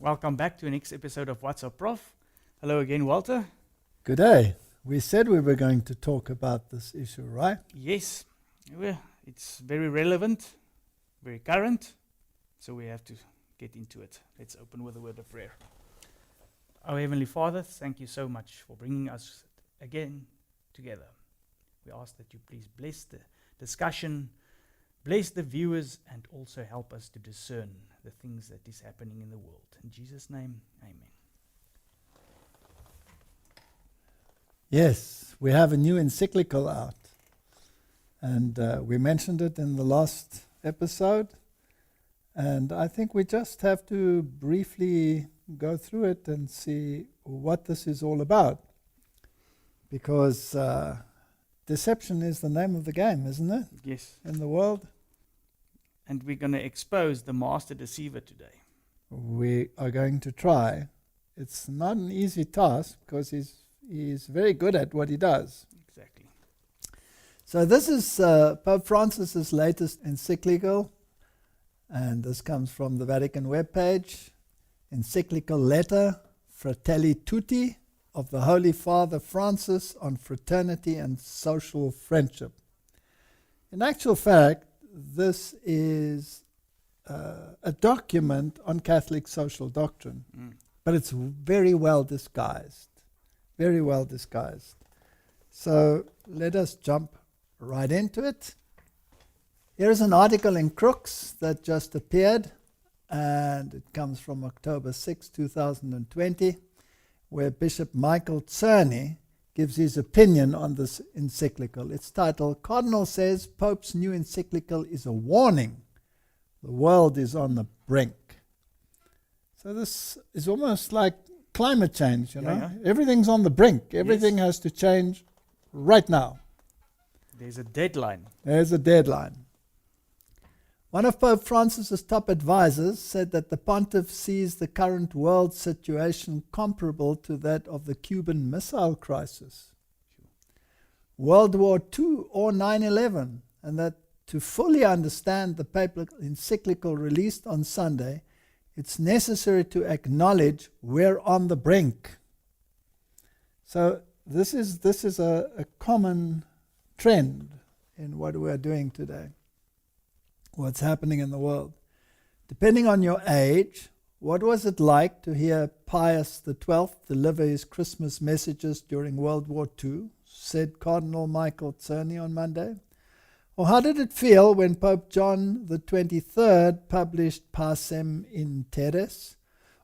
Welcome back to the next episode of What's Up, Prof. Hello again, Walter. Good day. We said we were going to talk about this issue, right? Yes, well, it's very relevant, very current, so we have to get into it. Let's open with a word of prayer. Our Heavenly Father, thank you so much for bringing us again together. We ask that you please bless the discussion, bless the viewers, and also help us to discern the things that is happening in the world. In Jesus' name, amen. Yes, we have a new encyclical out. And we mentioned it in the last episode. And I think we just have to briefly go through it and see what this is all about. Because deception is the name of the game, isn't it? Yes. In the world. And we're going to expose the master deceiver today. We are going to try. It's not an easy task because he's very good at what he does. Exactly. So this is Pope Francis's latest encyclical, and this comes from the Vatican webpage. Encyclical letter, Fratelli Tutti, of the Holy Father Francis on fraternity and social friendship. In actual fact, this is a document on Catholic social doctrine, but it's very well disguised. Very well disguised. So let us jump right into it. Here's an article in Crooks that just appeared, and it comes from October 6, 2020, where Bishop Michael Czerny gives his opinion on this encyclical. It's titled, Cardinal Says Pope's New Encyclical is a Warning. The World is on the Brink. So this is almost like climate change, you know. Yeah. Everything's on the brink. Everything has to change right now. There's a deadline. There's a deadline. One of Pope Francis's top advisors said that the pontiff sees the current world situation comparable to that of the Cuban Missile Crisis, World War II, or 9/11, and that to fully understand the papal encyclical released on Sunday, it's necessary to acknowledge we're on the brink. So this is a common trend in what we are doing today, what's happening in the world. Depending on your age, what was it like to hear Pius XII deliver his Christmas messages during World War II, said Cardinal Michael Czerny on Monday? Or how did it feel when Pope John the 23rd published Pacem in Terris?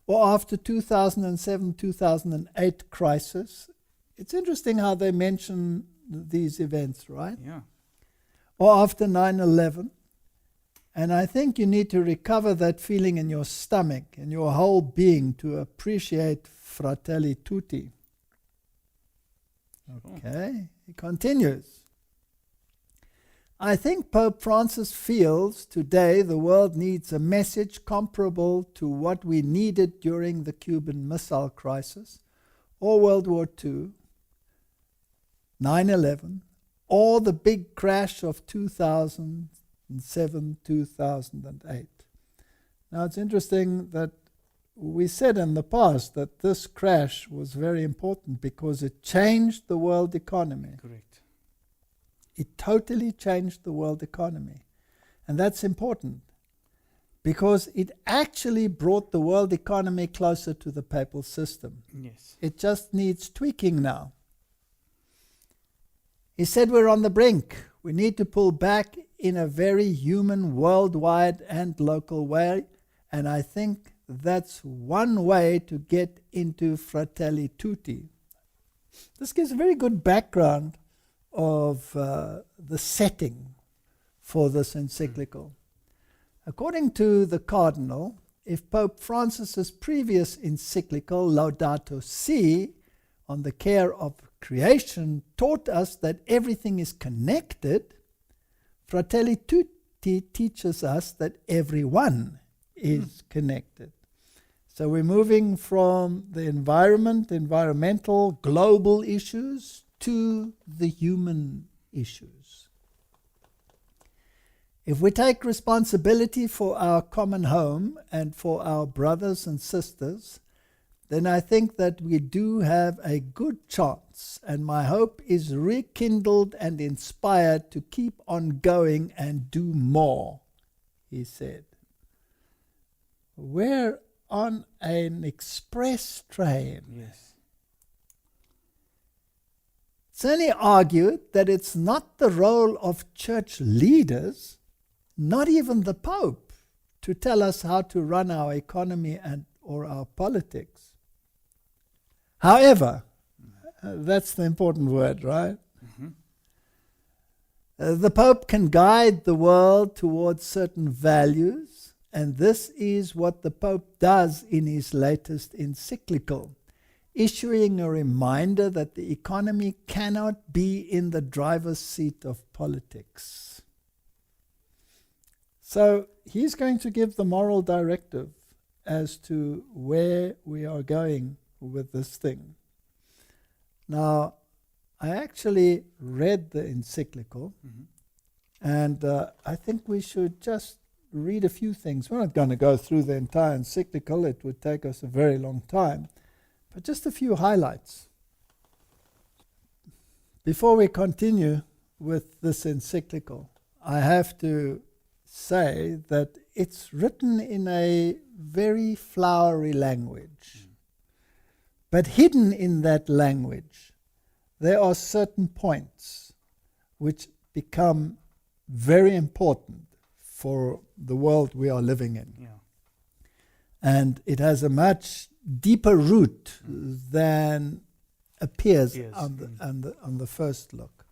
Or after 2007-2008 crisis? It's interesting how they mention these events, right? Yeah. Or after 9/11. And I think you need to recover that feeling in your stomach, in your whole being, to appreciate Fratelli Tutti. Okay, he continues. I think Pope Francis feels today the world needs a message comparable to what we needed during the Cuban Missile Crisis, or World War II, 9/11, or the big crash of 2007, 2008. Now it's interesting that we said in the past that this crash was very important because it changed the world economy. Correct. It totally changed the world economy. And that's important because it actually brought the world economy closer to the papal system. Yes. It just needs tweaking now. He said we're on the brink. We need to pull back in a very human, worldwide and local way. And I think that's one way to get into Fratelli Tutti. This gives a very good background of the setting for this encyclical. According to the Cardinal, if Pope Francis's previous encyclical, Laudato Si, on the care of creation, taught us that everything is connected, Fratelli Tutti teaches us that everyone is connected. So we're moving from the environmental, global issues to the human issues. If we take responsibility for our common home and for our brothers and sisters, then I think that we do have a good chance, and my hope is rekindled and inspired to keep on going and do more, he said. We're on an express train. Yes. It's only argued that it's not the role of church leaders, not even the Pope, to tell us how to run our economy or our politics. However, that's the important word, right? Mm-hmm. The Pope can guide the world towards certain values, and this is what the Pope does in his latest encyclical, issuing a reminder that the economy cannot be in the driver's seat of politics. So he's going to give the moral directive as to where we are going with this thing. Now, I actually read the encyclical, and I think we should just read a few things. We're not going to go through the entire encyclical. It would take us a very long time. But just a few highlights. Before we continue with this encyclical, I have to say that it's written in a very flowery language. But hidden in that language, there are certain points which become very important for the world we are living in. Yeah. And it has a much deeper root than appears on the first look.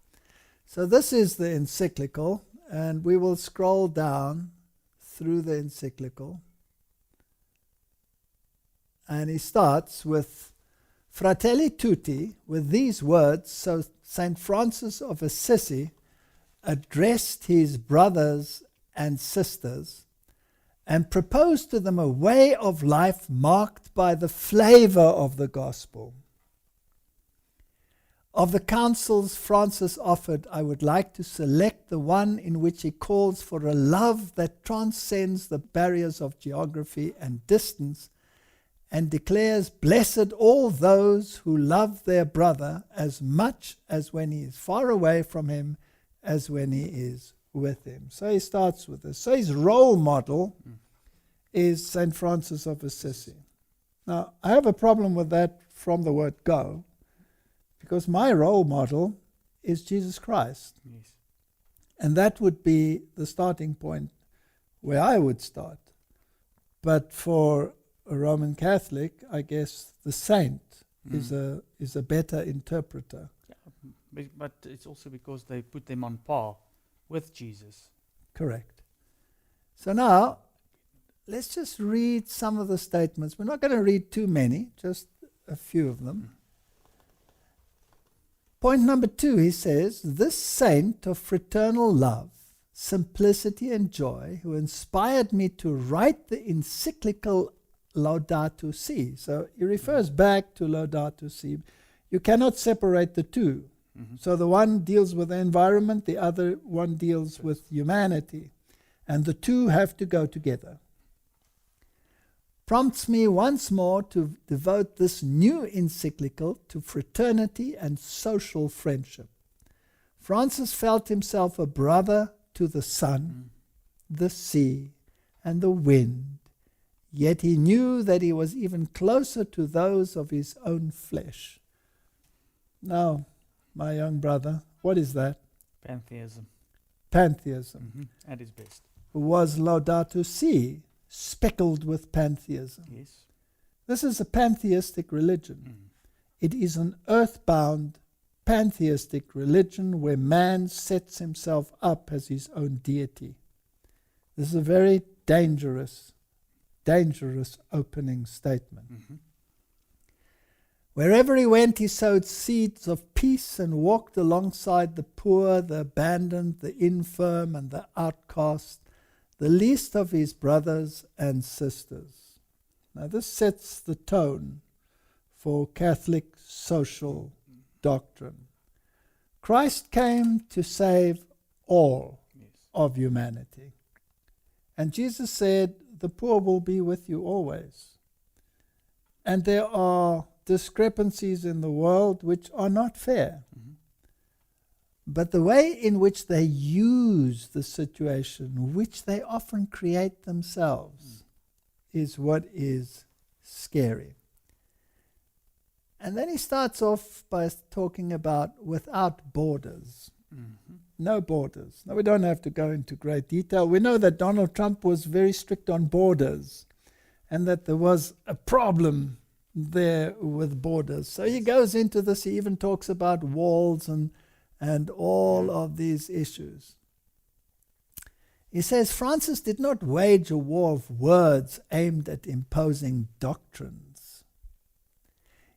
So this is the encyclical, and we will scroll down through the encyclical. And he starts with Fratelli Tutti, with these words. So St. Francis of Assisi addressed his brothers and sisters and proposed to them a way of life marked by the flavor of the gospel. Of the counsels Francis offered, I would like to select the one in which he calls for a love that transcends the barriers of geography and distance, and declares, "Blessed all those who love their brother as much as when he is far away from him as when he is with him." So he starts with this. So his role model is St. Francis of Assisi. Now, I have a problem with that from the word go, because my role model is Jesus Christ. Yes. And that would be the starting point where I would start. But for a Roman Catholic, I guess the saint is a better interpreter. Yeah. But it's also because they put them on par with Jesus. Correct. So now, let's just read some of the statements. We're not going to read too many, just a few of them. Point number 2, he says, "This saint of fraternal love, simplicity and joy, who inspired me to write the encyclical Laudato Si." So he refers back to Laudato Si. You cannot separate the two. So the one deals with the environment, the other one deals with humanity. And the two have to go together. Prompts me once more to devote this new encyclical to fraternity and social friendship. Francis felt himself a brother to the sun, the sea, and the wind, yet he knew that he was even closer to those of his own flesh. Now, my young brother, what is that? Pantheism. Pantheism. At its best. Was Laudato Si speckled with pantheism? Yes. This is a pantheistic religion. It is an earthbound pantheistic religion where man sets himself up as his own deity. This is a very dangerous opening statement. Wherever he went, he sowed seeds of peace and walked alongside the poor, the abandoned, the infirm, and the outcast, the least of his brothers and sisters. Now, this sets the tone for Catholic social doctrine. Christ came to save all. Yes. of humanity. And Jesus said, the poor will be with you always. And there are discrepancies in the world which are not fair. Mhm. But the way in which they use the situation, which they often create themselves, is what is scary. And then he starts off by talking about without borders. Mhm. No borders. Now, we don't have to go into great detail. We know that Donald Trump was very strict on borders and that there was a problem there with borders. So he goes into this. He even talks about walls and all of these issues. He says Francis did not wage a war of words aimed at imposing doctrines.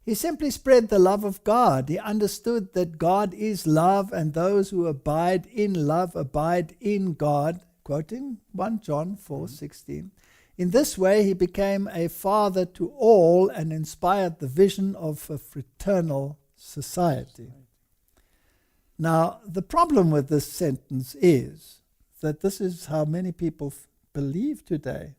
He simply spread the love of God. He understood that God is love, and those who abide in love abide in God, quoting 1 John 4:16. In this way, he became a father to all and inspired the vision of a fraternal society. Now, the problem with this sentence is that this is how many people believe today.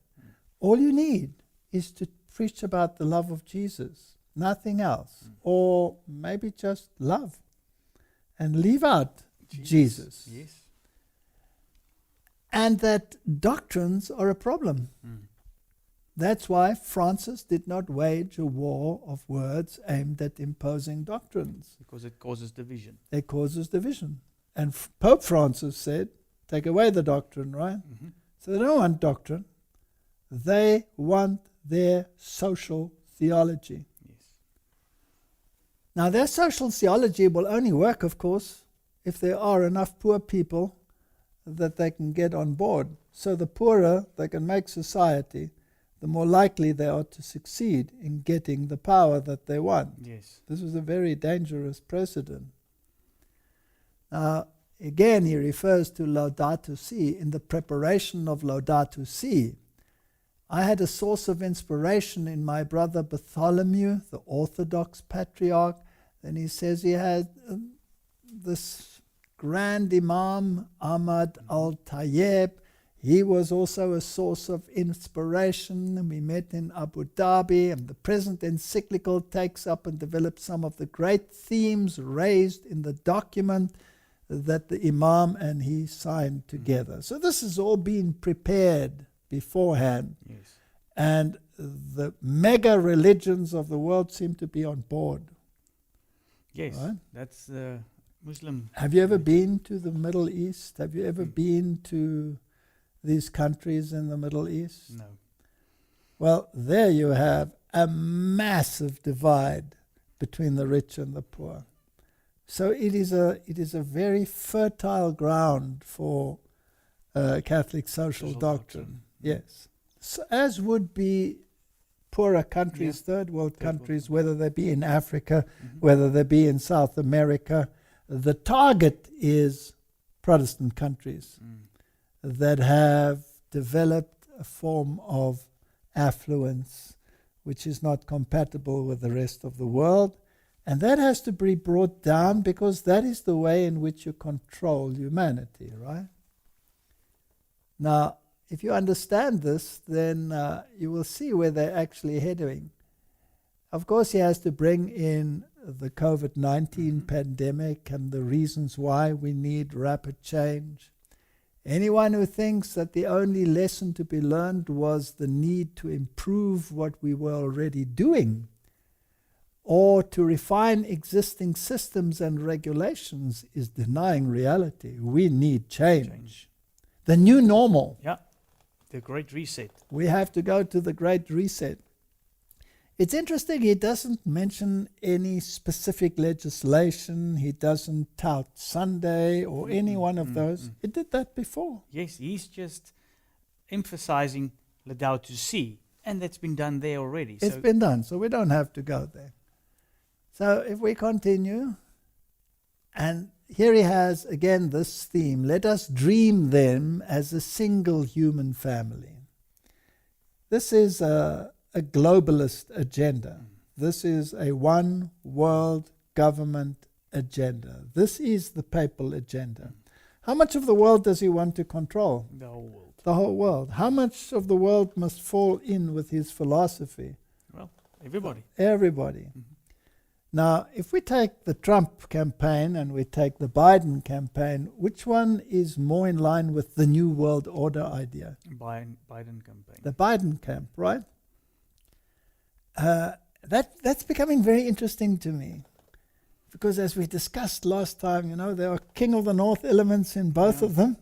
All you need is to preach about the love of Jesus, nothing else, or maybe just love, and leave out Jesus. Yes. And that doctrines are a problem. That's why Francis did not wage a war of words aimed at imposing doctrines. Because it causes division. It causes division. And Pope Francis said, take away the doctrine, right? Mhm. So they don't want doctrine. They want their social theology. Yes. Now, their social theology will only work, of course, if there are enough poor people that they can get on board. So the poorer they can make society, the more likely they are to succeed in getting the power that they want. Yes. This was a very dangerous precedent. Now, again, he refers to Laudato Si. In the preparation of Laudato Si, I had a source of inspiration in my brother Bartholomew, the Orthodox patriarch. Then he says he had this grand Imam, Ahmad al-Tayyib. He was also a source of inspiration, and we met in Abu Dhabi, and the present encyclical takes up and develops some of the great themes raised in the document that the Imam and he signed together. So this has all been prepared beforehand, Yes. and the mega religions of the world seem to be on board. Yes. Right. That's the Muslim. Have you ever been to the Middle East? Have you ever been to these countries in the Middle East? No. Well, there you have a massive divide between the rich and the poor. So it is a very fertile ground for Catholic social doctrine. Yes. So as would be poorer countries, third world countries, whether they be in Africa, whether they be in South America. The target is Protestant countries that have developed a form of affluence which is not compatible with the rest of the world. And that has to be brought down, because that is the way in which you control humanity, right? Now, if you understand this, then you will see where they're actually heading. Of course, he has to bring in the COVID-19 pandemic and the reasons why we need rapid change. Anyone who thinks that the only lesson to be learned was the need to improve what we were already doing, or to refine existing systems and regulations, is denying reality. We need change. The new normal. Yeah. The Great Reset. We have to go to the Great Reset. It's interesting, he doesn't mention any specific legislation. He doesn't tout Sunday or any one of those. He did that before. Yes, he's just emphasizing Laudato Si, and that's been done there already. It's been done, so we don't have to go there. So if we continue, and here he has again this theme: let us dream them as a single human family. This is a globalist agenda. This is a one world government agenda. This is the Papal Agenda. How much of the world does he want to control? The whole world. The whole world. How much of the world must fall in with his philosophy? Well, everybody. Everybody. Mhm. Now, if we take the Trump campaign and we take the Biden campaign, which one is more in line with the New World Order idea? Biden campaign. The Biden camp, right? That's becoming very interesting to me. Because as we discussed last time, there are King of the North elements in both of them.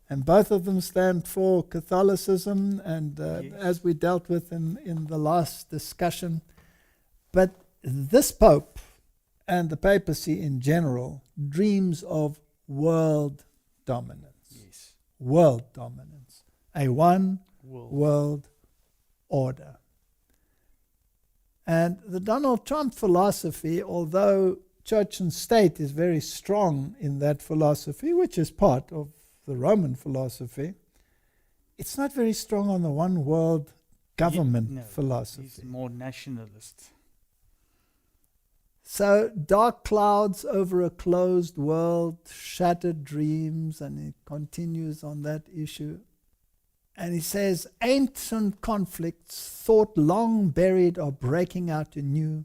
And both of them stand for Catholicism, and Yes. as we dealt with in the last discussion. But this Pope and the papacy in general dreams of world dominance. Yes. World dominance. A one World. world order. And the Donald Trump philosophy, although church and state is very strong in that philosophy, which is part of the Roman philosophy, it's not very strong on the one world government No, philosophy. He's more nationalist. So dark clouds over a closed world, shattered dreams, and he continues on that issue. And he says, ancient conflicts thought long buried are breaking out anew,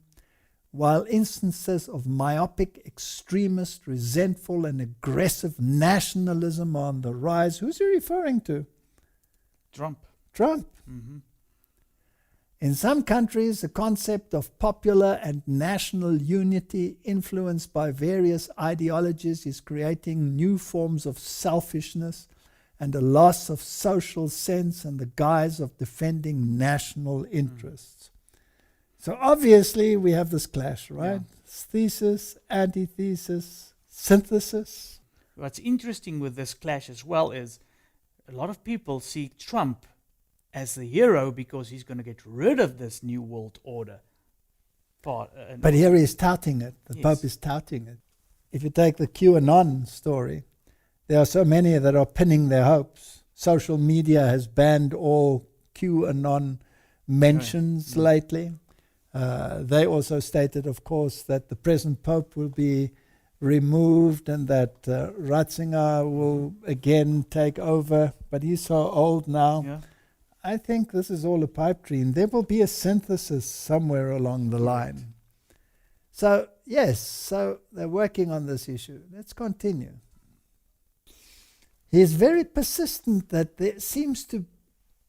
while instances of myopic, extremist, resentful, and aggressive nationalism are on the rise. Who's he referring to? Trump. Trump. Mm-hmm. In some countries, the concept of popular and national unity influenced by various ideologies is creating new forms of selfishness and a loss of social sense in the guise of defending national interests. So obviously we have this clash, right? Yeah. Thesis, antithesis, synthesis. What's interesting with this clash as well is a lot of people see Trump as the hero because he's going to get rid of this new world order. But here he is touting it. The Yes. Pope is touting it. If you take the QAnon story, there are so many that are pinning their hopes. Social media has banned all QAnon mentions lately. They also stated, of course, that the present Pope will be removed and that Ratzinger will again take over. But he's so old now. Yeah. I think this is all a pipe dream. There will be a synthesis somewhere along the line. So, yes, so they're working on this issue. Let's continue. He is very persistent that there seems to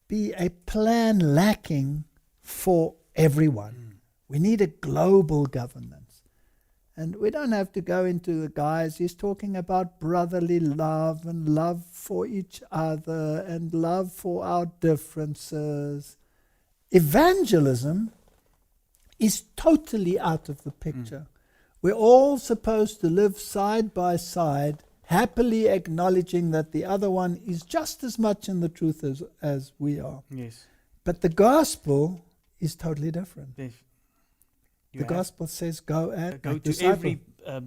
be a plan lacking for everyone. We need a global governance. And we don't have to go into the guise. He's talking about brotherly love and love for each other and love for our differences. Evangelism is totally out of the picture. We're all supposed to live side by side, happily acknowledging that the other one is just as much in the truth as we are. Yes. But the gospel is totally different. You The gospel says, go and go make to disciples. every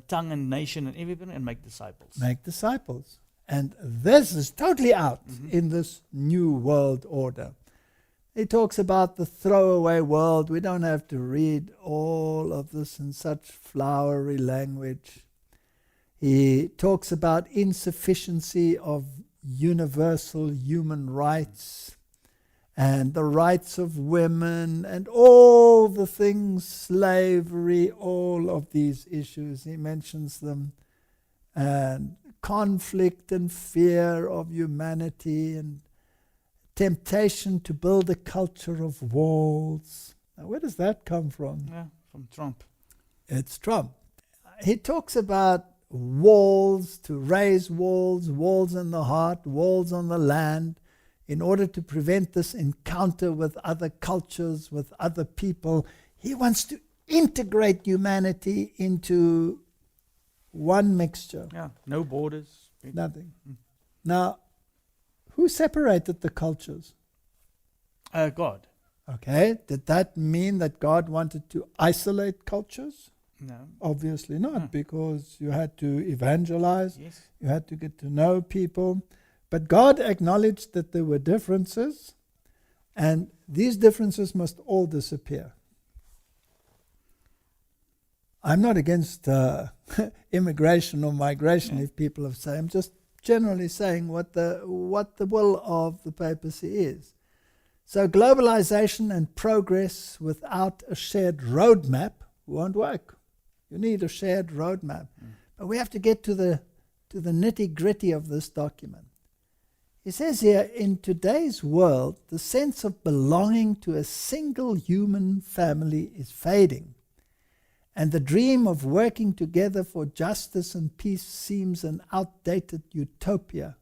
tongue and nation and everybody and make disciples. Make disciples. And this is totally out in this new world order. He talks about the throwaway world. We don't have to read all of this in such flowery language. He talks about insufficiency of universal human rights and the rights of women and all the things, slavery, all of these issues. He mentions them. And conflict and fear of humanity and temptation to build a culture of walls. Now, where does that come from? Yeah, from Trump. It's Trump. He talks about walls, to raise walls, walls in the heart, walls on the land, in order to prevent this encounter with other cultures, with other people. He wants to integrate humanity into one mixture. Yeah, no borders. Nothing. Now, who separated the cultures? God. Okay, did that mean that God wanted to isolate cultures? No. Obviously not, because you had to evangelize, Yes. you had to get to know people. But God acknowledged that there were differences, and these differences must all disappear. I'm not against immigration or migration, if people have said. I'm just generally saying what the will of the papacy is. So globalization and progress without a shared roadmap won't work. You need a shared roadmap. But we have to get to the nitty-gritty of this document. He says here, in today's world, the sense of belonging to a single human family is fading, and the dream of working together for justice and peace seems an outdated utopia.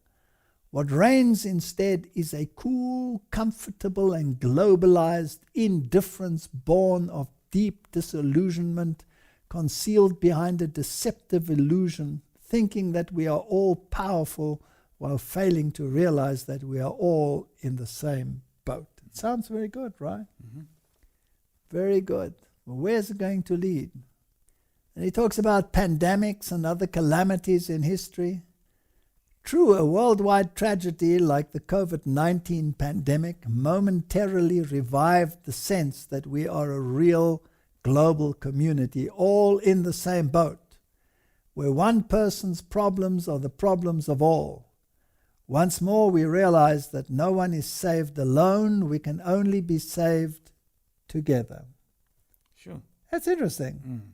What reigns instead is a cool, comfortable, and globalized indifference born of deep disillusionment, concealed behind a deceptive illusion, thinking that we are all powerful while failing to realize that we are all in the same boat. It sounds very good, right? Mm-hmm. Very good. Well, where's it going to lead? And he talks about pandemics and other calamities in history. True, a worldwide tragedy like the COVID-19 pandemic momentarily revived the sense that we are a real global community, all in the same boat, where one person's problems are the problems of all. Once more we realize that no one is saved alone, we can only be saved together. Sure. That's interesting.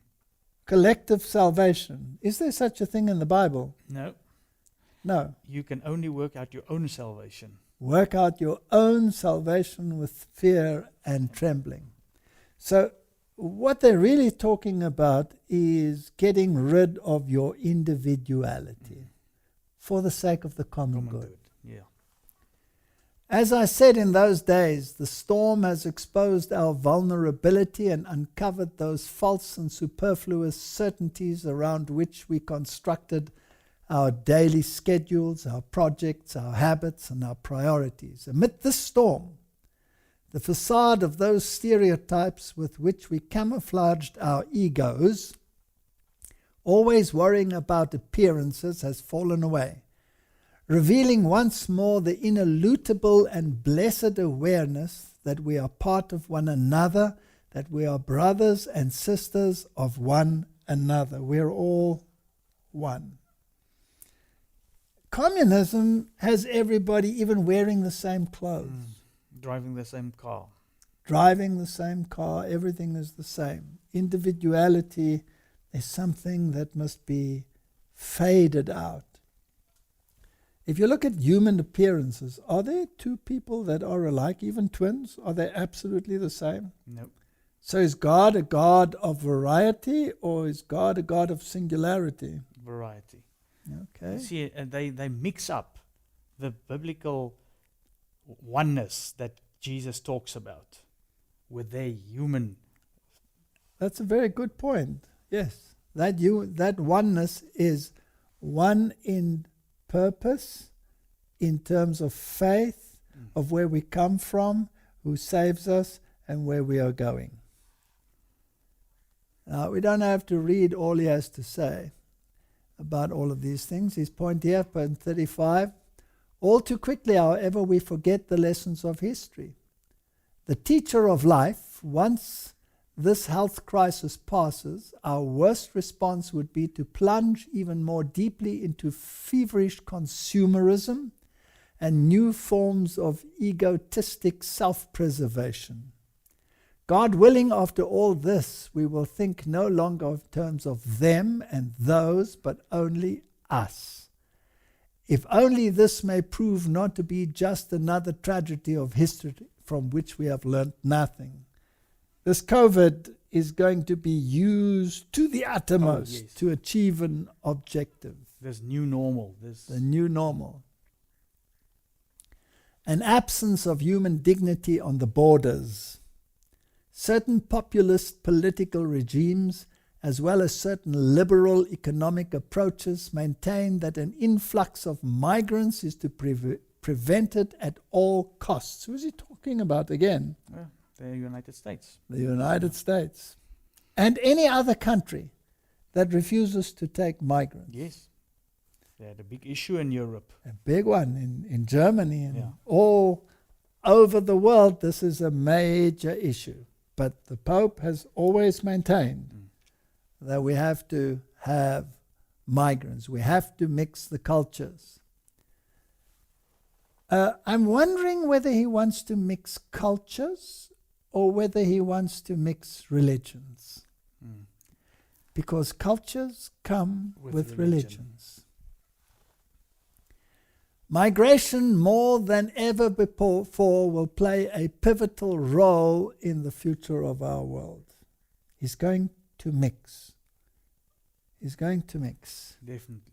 Collective salvation. Is there such a thing in the Bible? No. No. You can only work out your own salvation. Work out your own salvation with fear and trembling. So what they're really talking about is getting rid of your individuality for the sake of the common good. Yeah. As I said in those days, the storm has exposed our vulnerability and uncovered those false and superfluous certainties around which we constructed our daily schedules, our projects, our habits, and our priorities. Amid this storm, the facade of those stereotypes with which we camouflaged our egos, always worrying about appearances, has fallen away, revealing once more the ineludible and blessed awareness that we are part of one another, that we are brothers and sisters of one another. We're all one. Communism has everybody even wearing the same clothes. Driving the same car. Driving the same car, everything is the same. Individuality is something that must be faded out. If you look at human appearances, are there two people that are alike, even twins? Are they absolutely the same? No. So is God a God of variety, or is God a God of singularity? Variety. Okay. See, they mix up the biblical oneness that Jesus talks about with their human. That's a very good point. Yes, that oneness is one in purpose, in terms of faith, of where we come from, who saves us, and where we are going. Now, we don't have to read all he has to say about all of these things. His point here, point 35, all too quickly, however, we forget the lessons of history. The teacher of life, once this health crisis passes, our worst response would be to plunge even more deeply into feverish consumerism and new forms of egotistic self-preservation. God willing, after all this, we will think no longer in terms of them and those, but only us. If only this may prove not to be just another tragedy of history from which we have learnt nothing. This COVID is going to be used to the uttermost to achieve an objective. This new normal. The new normal. An absence of human dignity on the borders. Certain populist political regimes, as well as certain liberal economic approaches, maintain that an influx of migrants is to be prevented at all costs. Who is he talking about again? The United States. The United States. And any other country that refuses to take migrants. Yes. They had a big issue in Europe. A big one in Germany and all over the world. This is a major issue. But the Pope has always maintained that we have to have migrants. We have to mix the cultures. I'm wondering whether he wants to mix cultures or whether he wants to mix religions. Mm. Because cultures come with religions. Migration, more than ever before, will play a pivotal role in the future of our world. He's going to mix. He's going to mix. Definitely.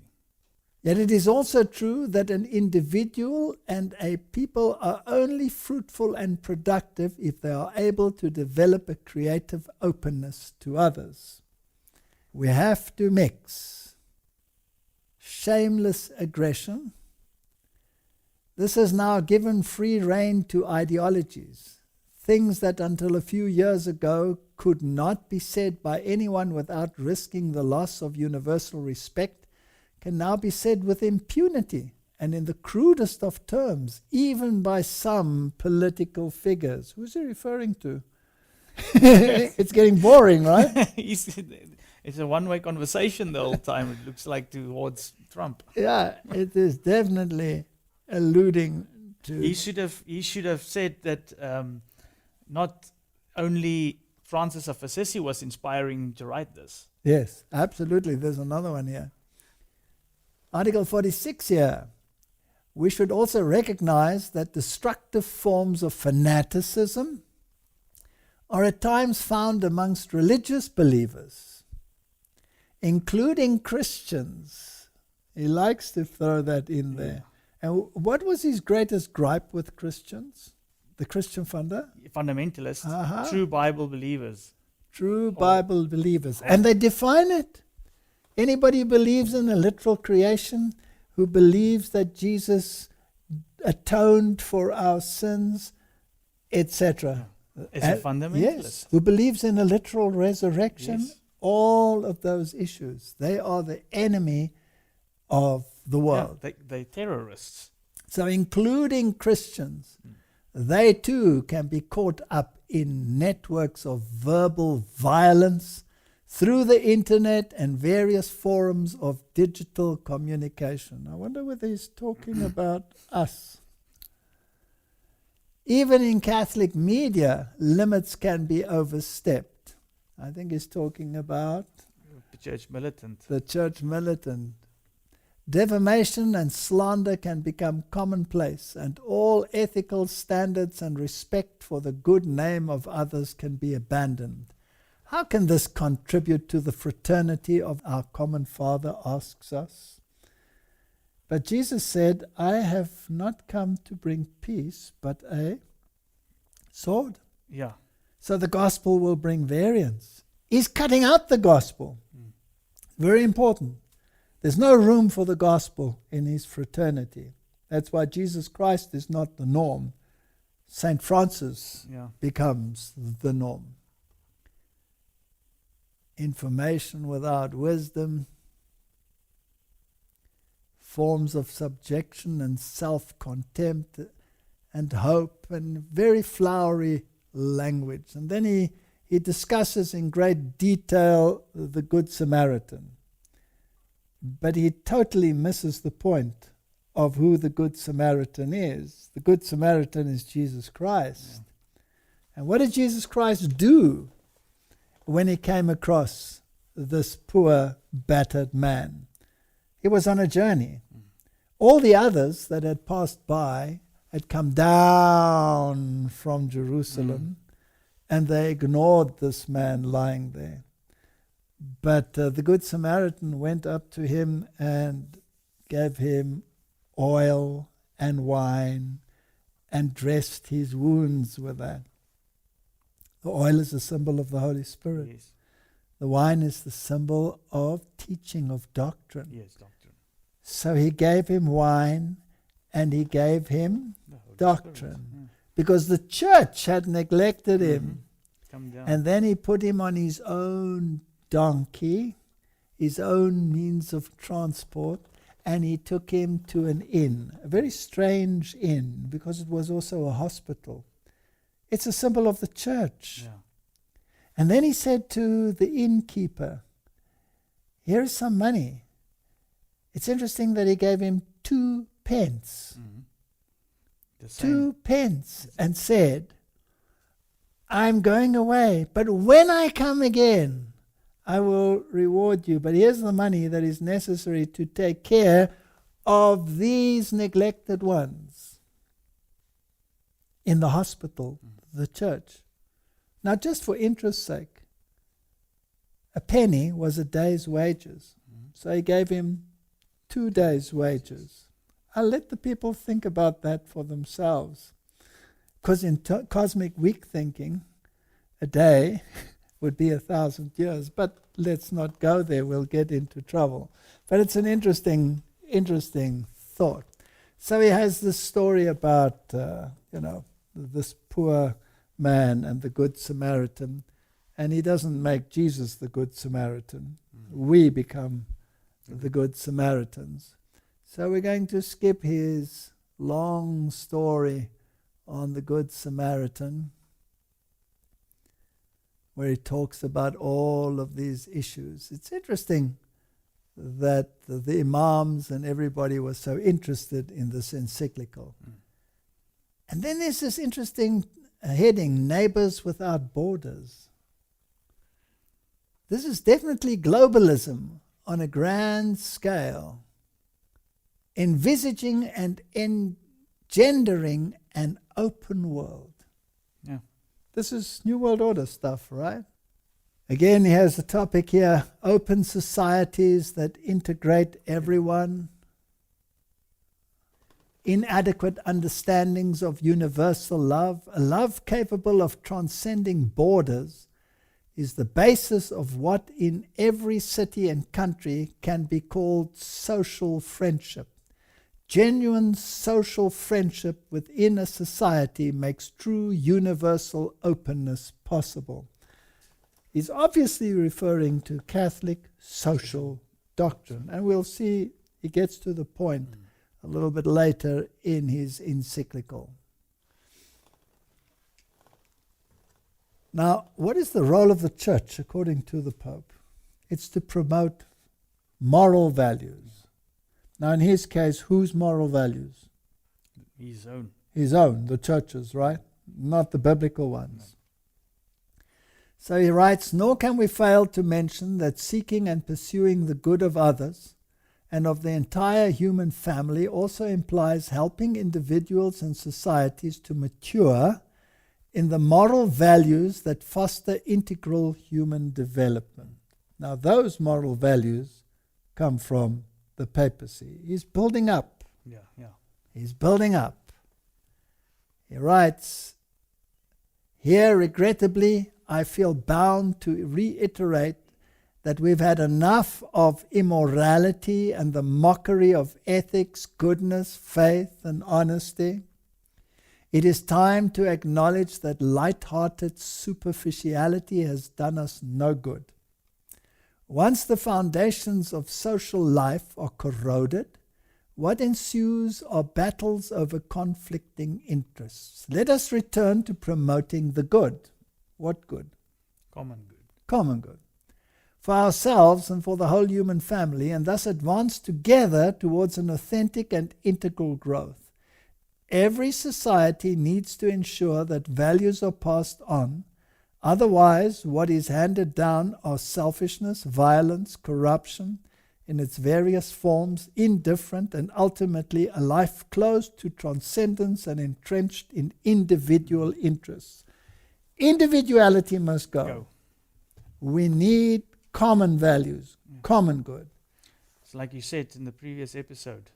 Yet it is also true that an individual and a people are only fruitful and productive if they are able to develop a creative openness to others. We have to mix shameless aggression. This has now given free rein to ideologies. Things that until a few years ago could not be said by anyone without risking the loss of universal respect can now be said with impunity and in the crudest of terms, even by some political figures. Who's he referring to? It's getting boring, right? It's a one-way conversation the whole time, it looks like, towards Trump. Yeah, it is definitely alluding to... He should have said that not only Francis of Assisi was inspiring to write this. Yes, absolutely. There's another one here. Article 46 here. We should also recognize that destructive forms of fanaticism are at times found amongst religious believers, including Christians. He likes to throw that in there. And what was his greatest gripe with Christians? The Christian Fundamentalists, true Bible believers. True Bible believers. And they define it. Anybody who believes in a literal creation, who believes that Jesus atoned for our sins, etc. Is a fundamentalist. Yes, who believes in a literal resurrection, all of those issues. They are the enemy of the world. Yeah, they're terrorists. So including Christians, they too can be caught up in networks of verbal violence through the internet and various forms of digital communication. I wonder whether he's talking about us. Even in Catholic media, limits can be overstepped. I think he's talking about the church militant. The church militant. Defamation and slander can become commonplace, and all ethical standards and respect for the good name of others can be abandoned. How can this contribute to the fraternity of our common Father, asks us. But Jesus said, I have not come to bring peace, but a sword. Yeah. So the gospel will bring variance. He's cutting out the gospel. Very important. There's no room for the gospel in his fraternity. That's why Jesus Christ is not the norm. St. Francis becomes the norm. Information without wisdom, forms of subjection and self-contempt and hope, and very flowery language. And then he discusses in great detail the Good Samaritan. But he totally misses the point of who the Good Samaritan is. The Good Samaritan is Jesus Christ. Yeah. And what did Jesus Christ do when he came across this poor, battered man? He was on a journey. All the others that had passed by had come down from Jerusalem, and they ignored this man lying there. But the Good Samaritan went up to him and gave him oil and wine and dressed his wounds with that. The oil is a symbol of the Holy Spirit. Yes. The wine is the symbol of teaching, of doctrine. Yes, doctrine. So he gave him wine and he gave him doctrine. Because the church had neglected him. And then he put him on his own donkey, his own means of transport, and he took him to an inn, a very strange inn, because it was also a hospital. It's a symbol of the church. Yeah. And then he said to the innkeeper, here's some money. It's interesting that he gave him 2 pence. The same. 2 pence and said, I'm going away, but when I come again, I will reward you. But here's the money that is necessary to take care of these neglected ones in the hospital, the church. Now, just for interest's sake, a penny was a day's wages. So he gave him 2 days' wages. I'll let the people think about that for themselves. Because in cosmic weak thinking, a day would be 1,000 years. But let's not go there. We'll get into trouble. But it's an interesting thought. So he has this story about, this poor man and the Good Samaritan. And he doesn't make Jesus the Good Samaritan. We become the Good Samaritans. So we're going to skip his long story on the Good Samaritan, where he talks about all of these issues. It's interesting that the imams and everybody was so interested in this encyclical. And then there's this interesting heading, Neighbors Without Borders. This is definitely globalism on a grand scale, envisaging and engendering an open world. Yeah. This is New World Order stuff, right? Again, he has the topic here, open societies that integrate everyone, inadequate understandings of universal love, a love capable of transcending borders, is the basis of what in every city and country can be called social friendship. Genuine social friendship within a society makes true universal openness possible. He's obviously referring to Catholic social doctrine, and we'll see he gets to the point a little bit later in his encyclical. Now, what is the role of the church according to the Pope? It's to promote moral values. Now, in his case, whose moral values? His own. His own, the church's, right? Not the biblical ones. No. So he writes, nor can we fail to mention that seeking and pursuing the good of others and of the entire human family also implies helping individuals and societies to mature in the moral values that foster integral human development. Now, those moral values come from the papacy. He's building up. He's building up. He writes, here, regrettably, I feel bound to reiterate that we've had enough of immorality and the mockery of ethics, goodness, faith, and honesty. It is time to acknowledge that light-hearted superficiality has done us no good. Once the foundations of social life are corroded, what ensues are battles over conflicting interests. Let us return to promoting the good. What good? Common good. Common good. For ourselves and for the whole human family, and thus advance together towards an authentic and integral growth. Every society needs to ensure that values are passed on. Otherwise, what is handed down are selfishness, violence, corruption in its various forms, indifferent, and ultimately a life closed to transcendence and entrenched in individual interests. Individuality must go. We need common values, common good. It's like you said in the previous episode,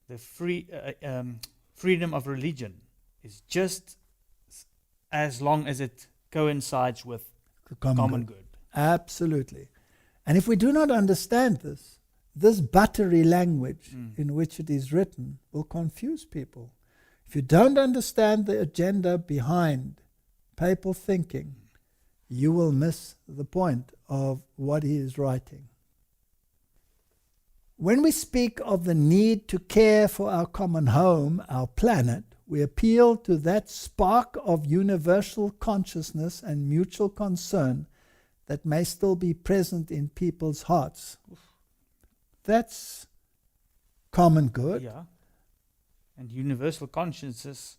the freedom of religion is just as long as it coincides with the common good. Absolutely. And if we do not understand this buttery language in which it is written will confuse people. If you don't understand the agenda behind papal thinking, you will miss the point of what he is writing. When we speak of the need to care for our common home, our planet, we appeal to that spark of universal consciousness and mutual concern that may still be present in people's hearts. That's common good. Yeah. And universal consciousness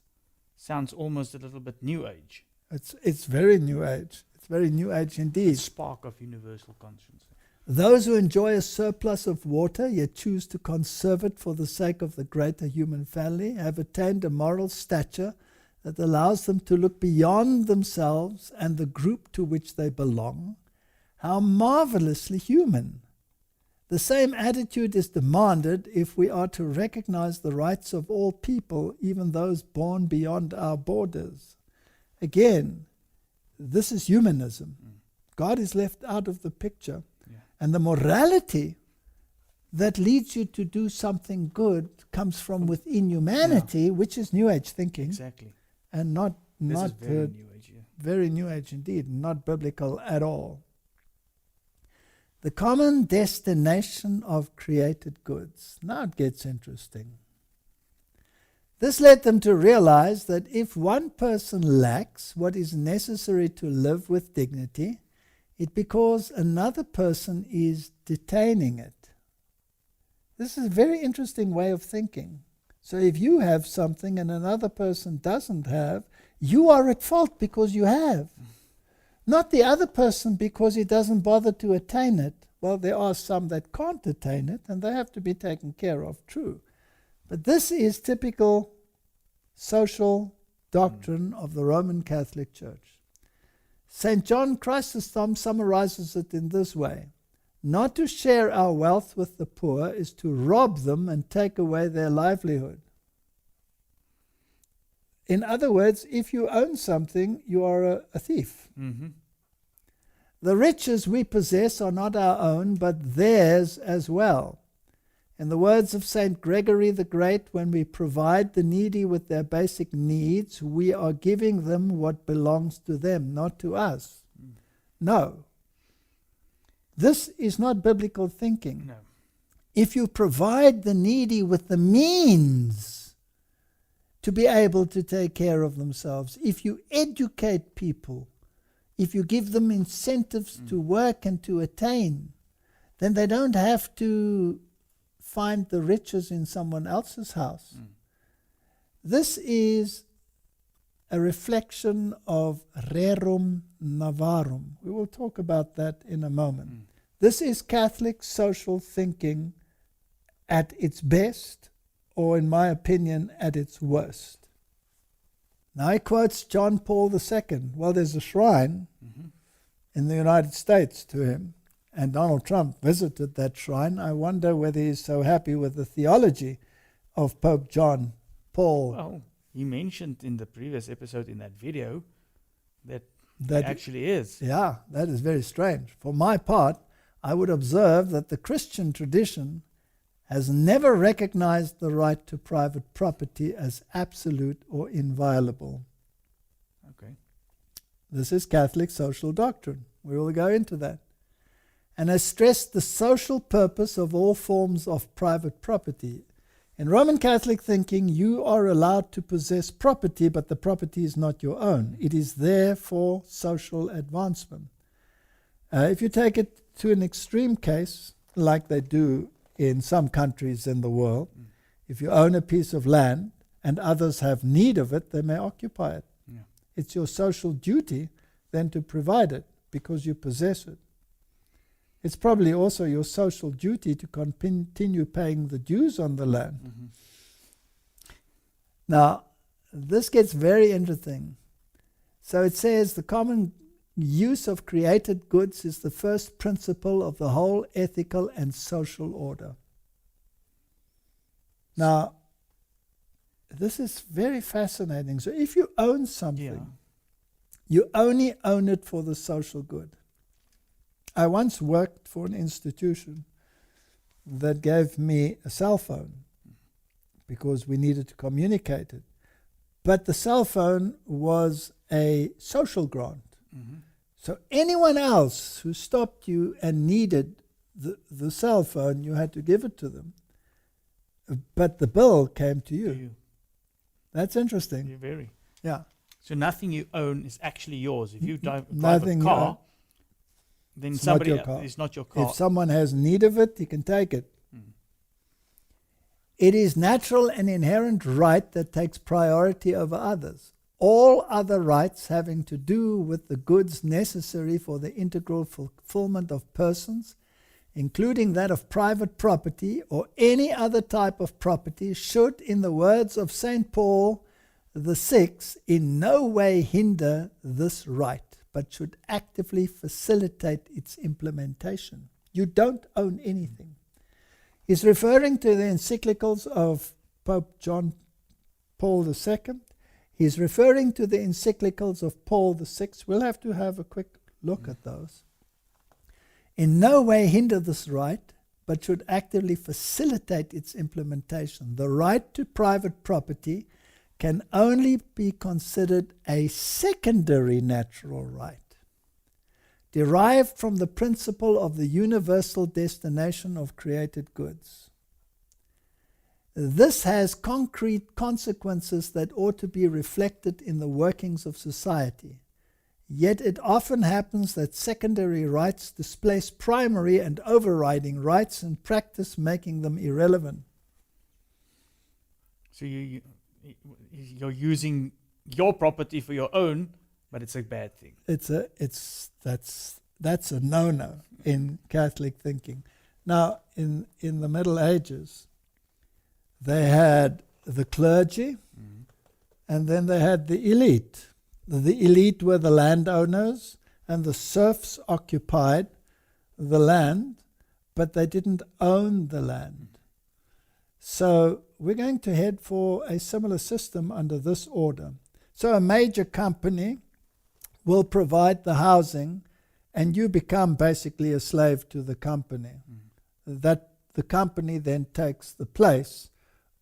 sounds almost a little bit New Age. It's very New Age. It's very New Age The indeed. spark of universal consciousness. Those who enjoy a surplus of water yet choose to conserve it for the sake of the greater human family have attained a moral stature that allows them to look beyond themselves and the group to which they belong. How marvelously human! The same attitude is demanded if we are to recognize the rights of all people, even those born beyond our borders. Again, this is humanism. God is left out of the picture. Yeah. And the morality that leads you to do something good comes from within humanity, which is New Age thinking. Exactly. And not This is very New Age. Yeah. very New Age indeed, not biblical at all. The common destination of created goods. Now it gets interesting. This led them to realize that if one person lacks what is necessary to live with dignity, it's because another person is detaining it. This is a very interesting way of thinking. So if you have something and another person doesn't have, you are at fault because you have. Not the other person because he doesn't bother to attain it. Well, there are some that can't attain it and they have to be taken care of, true. But this is typical social doctrine of the Roman Catholic Church. St. John Chrysostom summarizes it in this way. Not to share our wealth with the poor is to rob them and take away their livelihood. In other words, if you own something, you are a thief. Mm-hmm. The riches we possess are not our own, but theirs as well. In the words of St. Gregory the Great, when we provide the needy with their basic needs, we are giving them what belongs to them, not to us. No. This is not biblical thinking. No. If you provide the needy with the means to be able to take care of themselves, if you educate people, if you give them incentives to work and to attain, then they don't have to find the riches in someone else's house. This is a reflection of rerum novarum. We will talk about that in a moment. This is Catholic social thinking at its best, or in my opinion, at its worst. Now he quotes John Paul II. Well, there's a shrine in the United States to him, and Donald Trump visited that shrine. I wonder whether he's so happy with the theology of Pope John Paul. Well, he mentioned in the previous episode in that video that That he actually is. Yeah, that is very strange. For my part, I would observe that the Christian tradition has never recognized the right to private property as absolute or inviolable. Okay. This is Catholic social doctrine. We will go into that. And has stressed the social purpose of all forms of private property. In Roman Catholic thinking, you are allowed to possess property, but the property is not your own. It is there for social advancement. If you take it to an extreme case, like they do in some countries in the world, if you own a piece of land and others have need of it, they may occupy it. Yeah. It's your social duty then to provide it because you possess it. It's probably also your social duty to continue paying the dues on the land. Now, this gets very interesting. So it says the common use of created goods is the first principle of the whole ethical and social order. Now, this is very fascinating. So if you own something, you only own it for the social good. I once worked for an institution that gave me a cell phone because we needed to communicate it. But the cell phone was a social grant. So anyone else who stopped you and needed the cell phone, you had to give it to them. But the bill came to you. That's interesting. You're very. Yeah. So nothing you own is actually yours. If you drive a Nothing private car, then It's somebody not your car. it's not your car. If someone has need of it, he can take it. It is natural and inherent right that takes priority over others. All other rights having to do with the goods necessary for the integral fulfillment of persons, including that of private property or any other type of property, should, in the words of St. Paul VI, in no way hinder this right, but should actively facilitate its implementation. You don't own anything. He's referring to the encyclicals of Pope John Paul II. He's referring to the encyclicals of Paul VI. We'll have to have a quick look at those. In no way hinder this right, but should actively facilitate its implementation. The right to private property can only be considered a secondary natural right, derived from the principle of the universal destination of created goods. This has concrete consequences that ought to be reflected in the workings of society. Yet it often happens that secondary rights displace primary and overriding rights, in practice making them irrelevant. So you're using your property for your own, but it's a bad thing. That's a no-no in Catholic thinking. Now, in the Middle Ages, they had the clergy, and then they had the elite. The elite were the landowners, and the serfs occupied the land, but they didn't own the land. So we're going to head for a similar system under this order. So a major company will provide the housing, and you become basically a slave to the company. That the company then takes the place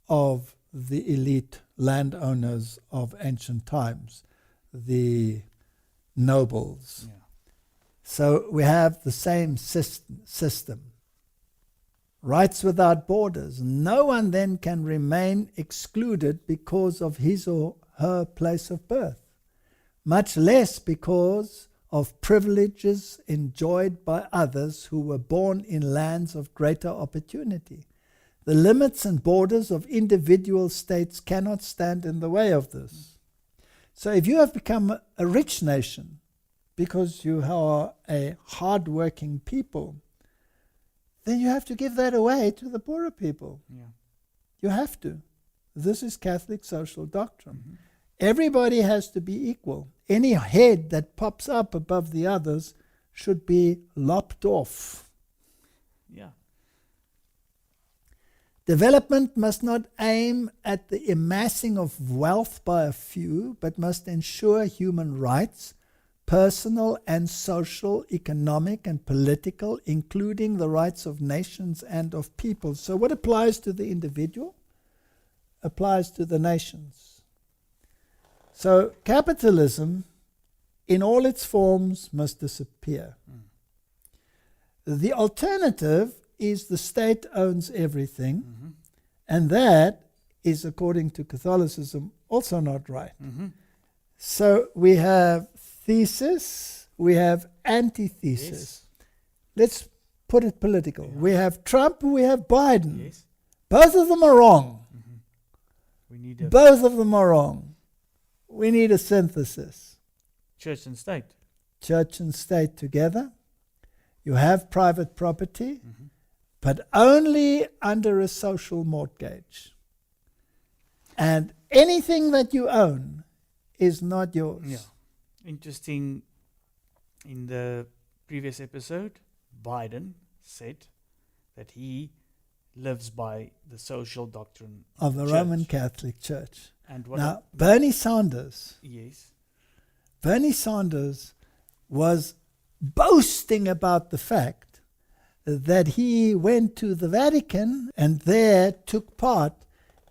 of the elite landowners of ancient times, the nobles. Yeah. So we have the same system. Rights without borders. No one then can remain excluded because of his or her place of birth, much less because of privileges enjoyed by others who were born in lands of greater opportunity. The limits and borders of individual states cannot stand in the way of this. So if you have become a rich nation because you are a hard-working people, then you have to give that away to the poorer people. Yeah. You have to. This is Catholic social doctrine. Everybody has to be equal. Any head that pops up above the others should be lopped off. Yeah. Development must not aim at the amassing of wealth by a few, but must ensure human rights, personal and social, economic and political, including the rights of nations and of peoples. So what applies to the individual applies to the nations. So capitalism, in all its forms, must disappear. The alternative is the state owns everything, and that is, according to Catholicism, also not right. So we have thesis, we have antithesis. Yes. Let's put it political. Yeah. We have Trump, we have Biden. Yes. Both of them are wrong. We need a Both of them are wrong. We need a synthesis. church and state. Church and state together. You have private property, but only under a social mortgage. And anything that you own is not yours. Yeah. Interesting, in the previous episode, Biden said that he lives by the social doctrine Of the church. Roman Catholic Church. And what Now, Bernie Sanders was boasting about the fact that he went to the Vatican and there took part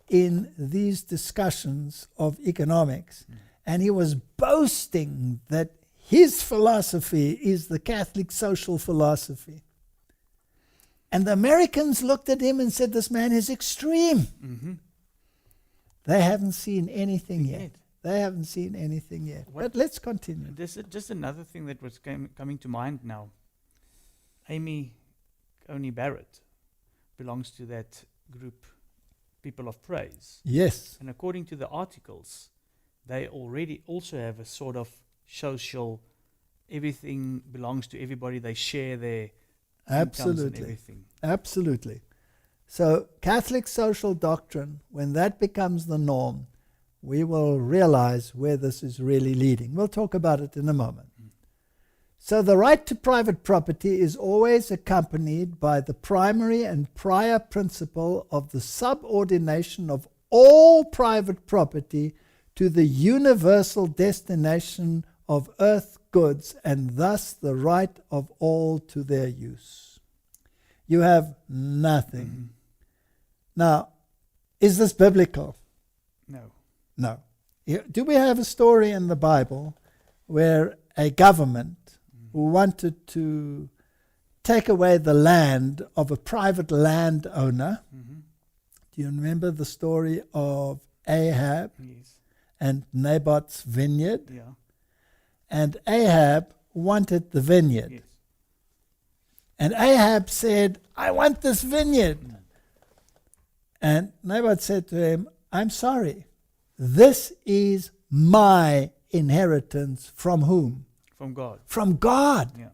in these discussions of economics. And he was boasting that his philosophy is the Catholic social philosophy. And the Americans looked at him and said, this man is extreme. They haven't seen anything yet. They haven't seen anything yet. But let's continue. This is just another thing that was coming to mind now. Amy Coney Barrett belongs to that group people of praise. Yes. And according to the articles, they already also have a sort of social, everything belongs to everybody. They share their incomes and Absolutely. everything. Absolutely. So Catholic social doctrine, when that becomes the norm, we will realize where this is really leading. We'll talk about it in a moment. So the right to private property is always accompanied by the primary and prior principle of the subordination of all private property to the universal destination of earth goods, and thus the right of all to their use. You have nothing. Now, is this biblical? No. No. Do we have a story in the Bible where a government who wanted to take away the land of a private landowner? Do you remember the story of Ahab Yes. and Naboth's vineyard? Yeah. And Ahab wanted the vineyard. Yes. And Ahab said, I want this vineyard. And Naboth said to him, I'm sorry. This is my inheritance. From whom? From God. From God. Yeah.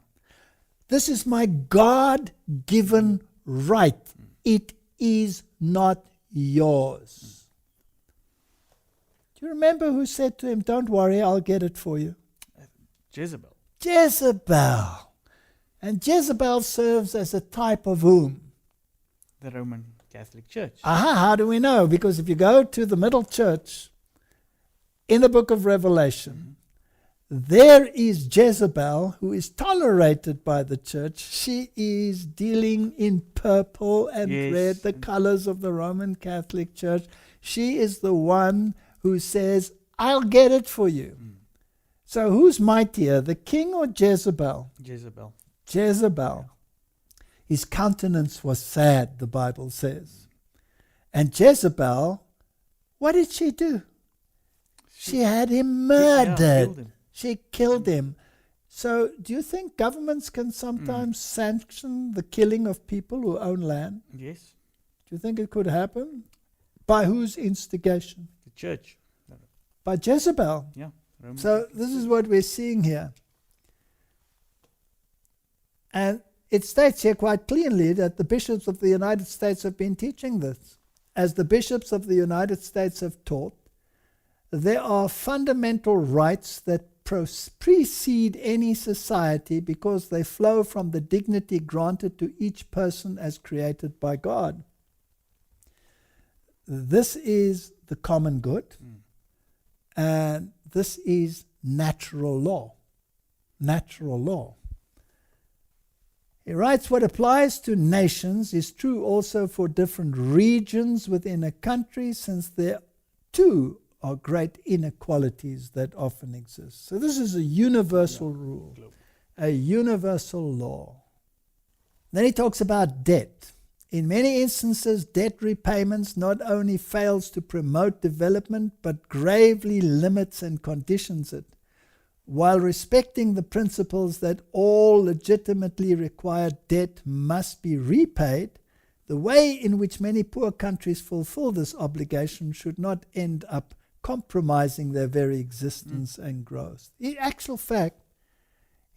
This is my God-given right. It is not yours. Do you remember who said to him, don't worry, I'll get it for you? Jezebel. Jezebel. And Jezebel serves as a type of whom? The Roman Catholic Church. Aha, how do we know? Because if you go to the middle church in the book of Revelation, there is Jezebel, who is tolerated by the church. She is dealing in purple and Yes. red, the colors of the Roman Catholic Church. She is the one who says, I'll get it for you. So who's mightier, the king or Jezebel? Jezebel. Jezebel. His countenance was sad, the Bible says. And Jezebel, what did she do? She had him murdered. killed him. She killed him. So do you think governments can sometimes sanction the killing of people who own land? Yes. Do you think it could happen? By whose instigation? The church. By Jezebel. Yeah. Roman So Catholic this Church. is what we're seeing here. And it states here quite clearly that the bishops of the United States have been teaching this. As the bishops of the United States have taught, there are fundamental rights that precede any society because they flow from the dignity granted to each person as created by God. This is the common good, and this is natural law. Natural law. He writes, what applies to nations is true also for different regions within a country, since there too are great inequalities that often exist. So this is a universal rule, a universal law. Then he talks about debt. In many instances, debt repayments not only fails to promote development, but gravely limits and conditions it. While respecting the principles that all legitimately required debt must be repaid, the way in which many poor countries fulfill this obligation should not end up compromising their very existence and growth. In actual fact,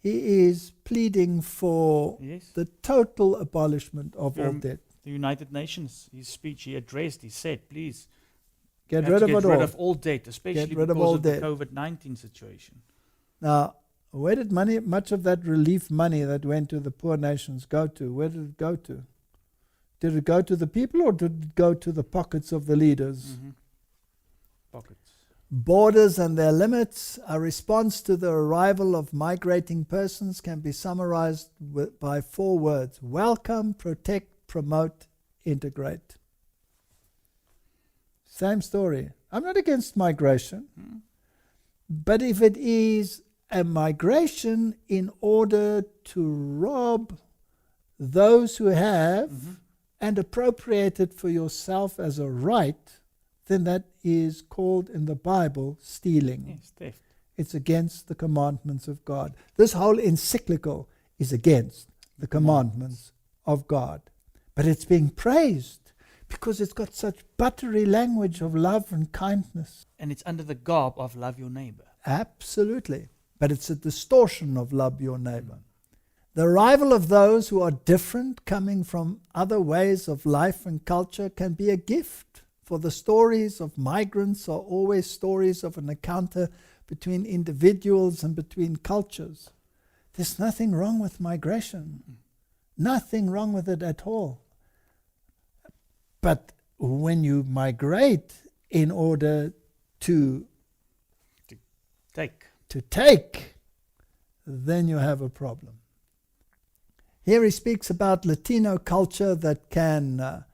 he is pleading for the total abolishment of all debt. The United Nations, his speech he addressed, he said, please, Get rid of it all. Get rid of all debt, especially Get rid of because all of the debt. COVID-19 situation. Now, where did much of that relief money that went to the poor nations go to? Where did it go to? Did it go to the people, or did it go to the pockets of the leaders? Pockets. Borders and their limits, a response to the arrival of migrating persons, can be summarized by 4 words: welcome, protect, promote, integrate. Same story. I'm not against migration, but if it is a migration in order to rob those who have and appropriate it for yourself as a right, then that is called in the Bible stealing. Yes, theft. It's against the commandments of God. This whole encyclical is against the commandments of God. But it's being praised. because it's got such buttery language of love and kindness. And it's under the garb of love your neighbor. Absolutely. But it's a distortion of love your neighbor. The arrival of those who are different, coming from other ways of life and culture, can be a gift. For the stories of migrants are always stories of an encounter between individuals and between cultures. There's nothing wrong with migration. Nothing wrong with it at all. But when you migrate in order to take, then you have a problem. Here he speaks about Latino culture that can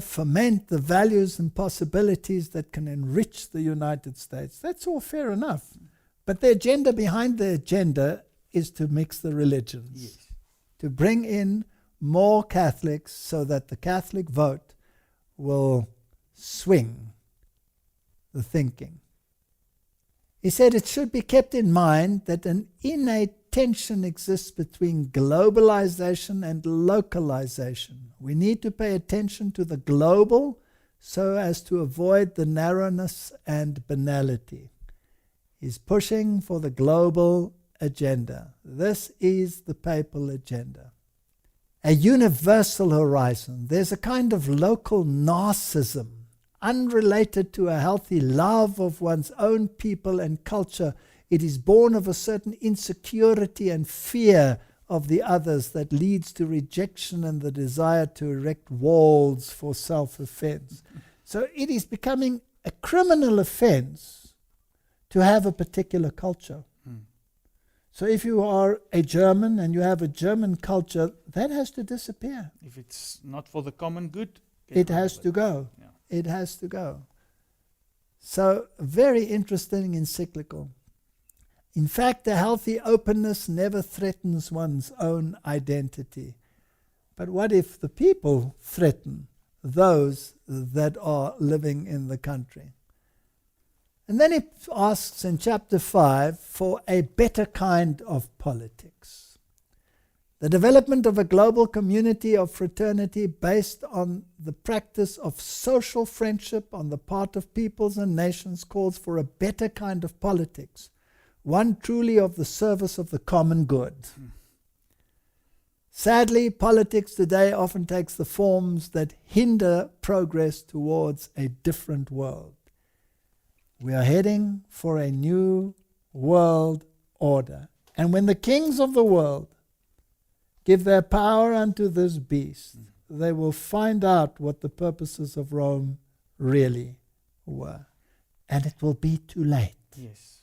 ferment the values and possibilities that can enrich the United States. That's all fair enough. But the agenda behind the agenda is to mix the religions. Yes. To bring in more Catholics so that the Catholic vote will swing the thinking. He said it should be kept in mind that an innate tension exists between globalization and localization. We need to pay attention to the global so as to avoid the narrowness and banality. He's pushing for the global agenda. This is the papal agenda. A universal horizon. There's a kind of local narcissism, unrelated to a healthy love of one's own people and culture. It is born of a certain insecurity and fear of the others that leads to rejection and the desire to erect walls for self-offense. So it is becoming a criminal offense to have a particular culture. So if you are a German and you have a German culture, that has to disappear. If it's not for the common good, it has to go. Yeah. It has to go. So, very interesting encyclical. In fact, a healthy openness never threatens one's own identity. But what if the people threaten those that are living in the country? And then he asks in chapter 5 for a better kind of politics. The development of a global community of fraternity based on the practice of social friendship on the part of peoples and nations calls for a better kind of politics, one truly of the service of the common good. Sadly, politics today often takes the forms that hinder progress towards a different world. We are heading for a new world order. And when the kings of the world give their power unto this beast, they will find out what the purposes of Rome really were. And it will be too late. Yes.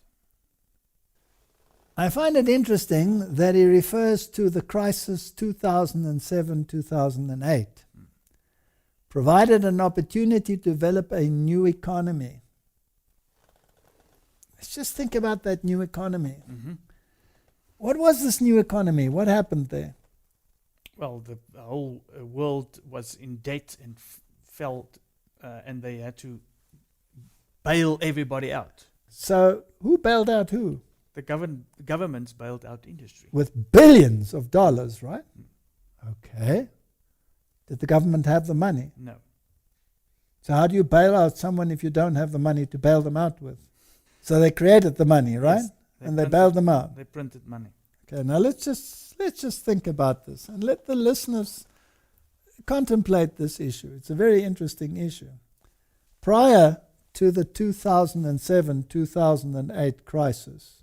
I find it interesting that he refers to the crisis 2007-2008, provided an opportunity to develop a new economy. Let's just think about that new economy. What was this new economy? What happened there? Well, the whole world was in debt and felt, and they had to bail everybody out. So who bailed out who? The governments bailed out industry. With billions of dollars, right? Okay. Did the government have the money? No. So how do you bail out someone if you don't have the money to bail them out with? So they created the money, right? Yes, and they bailed them out. They printed money. Okay, now let's just think about this and let the listeners contemplate this issue. It's a very interesting issue. Prior to the 2007-2008 crisis,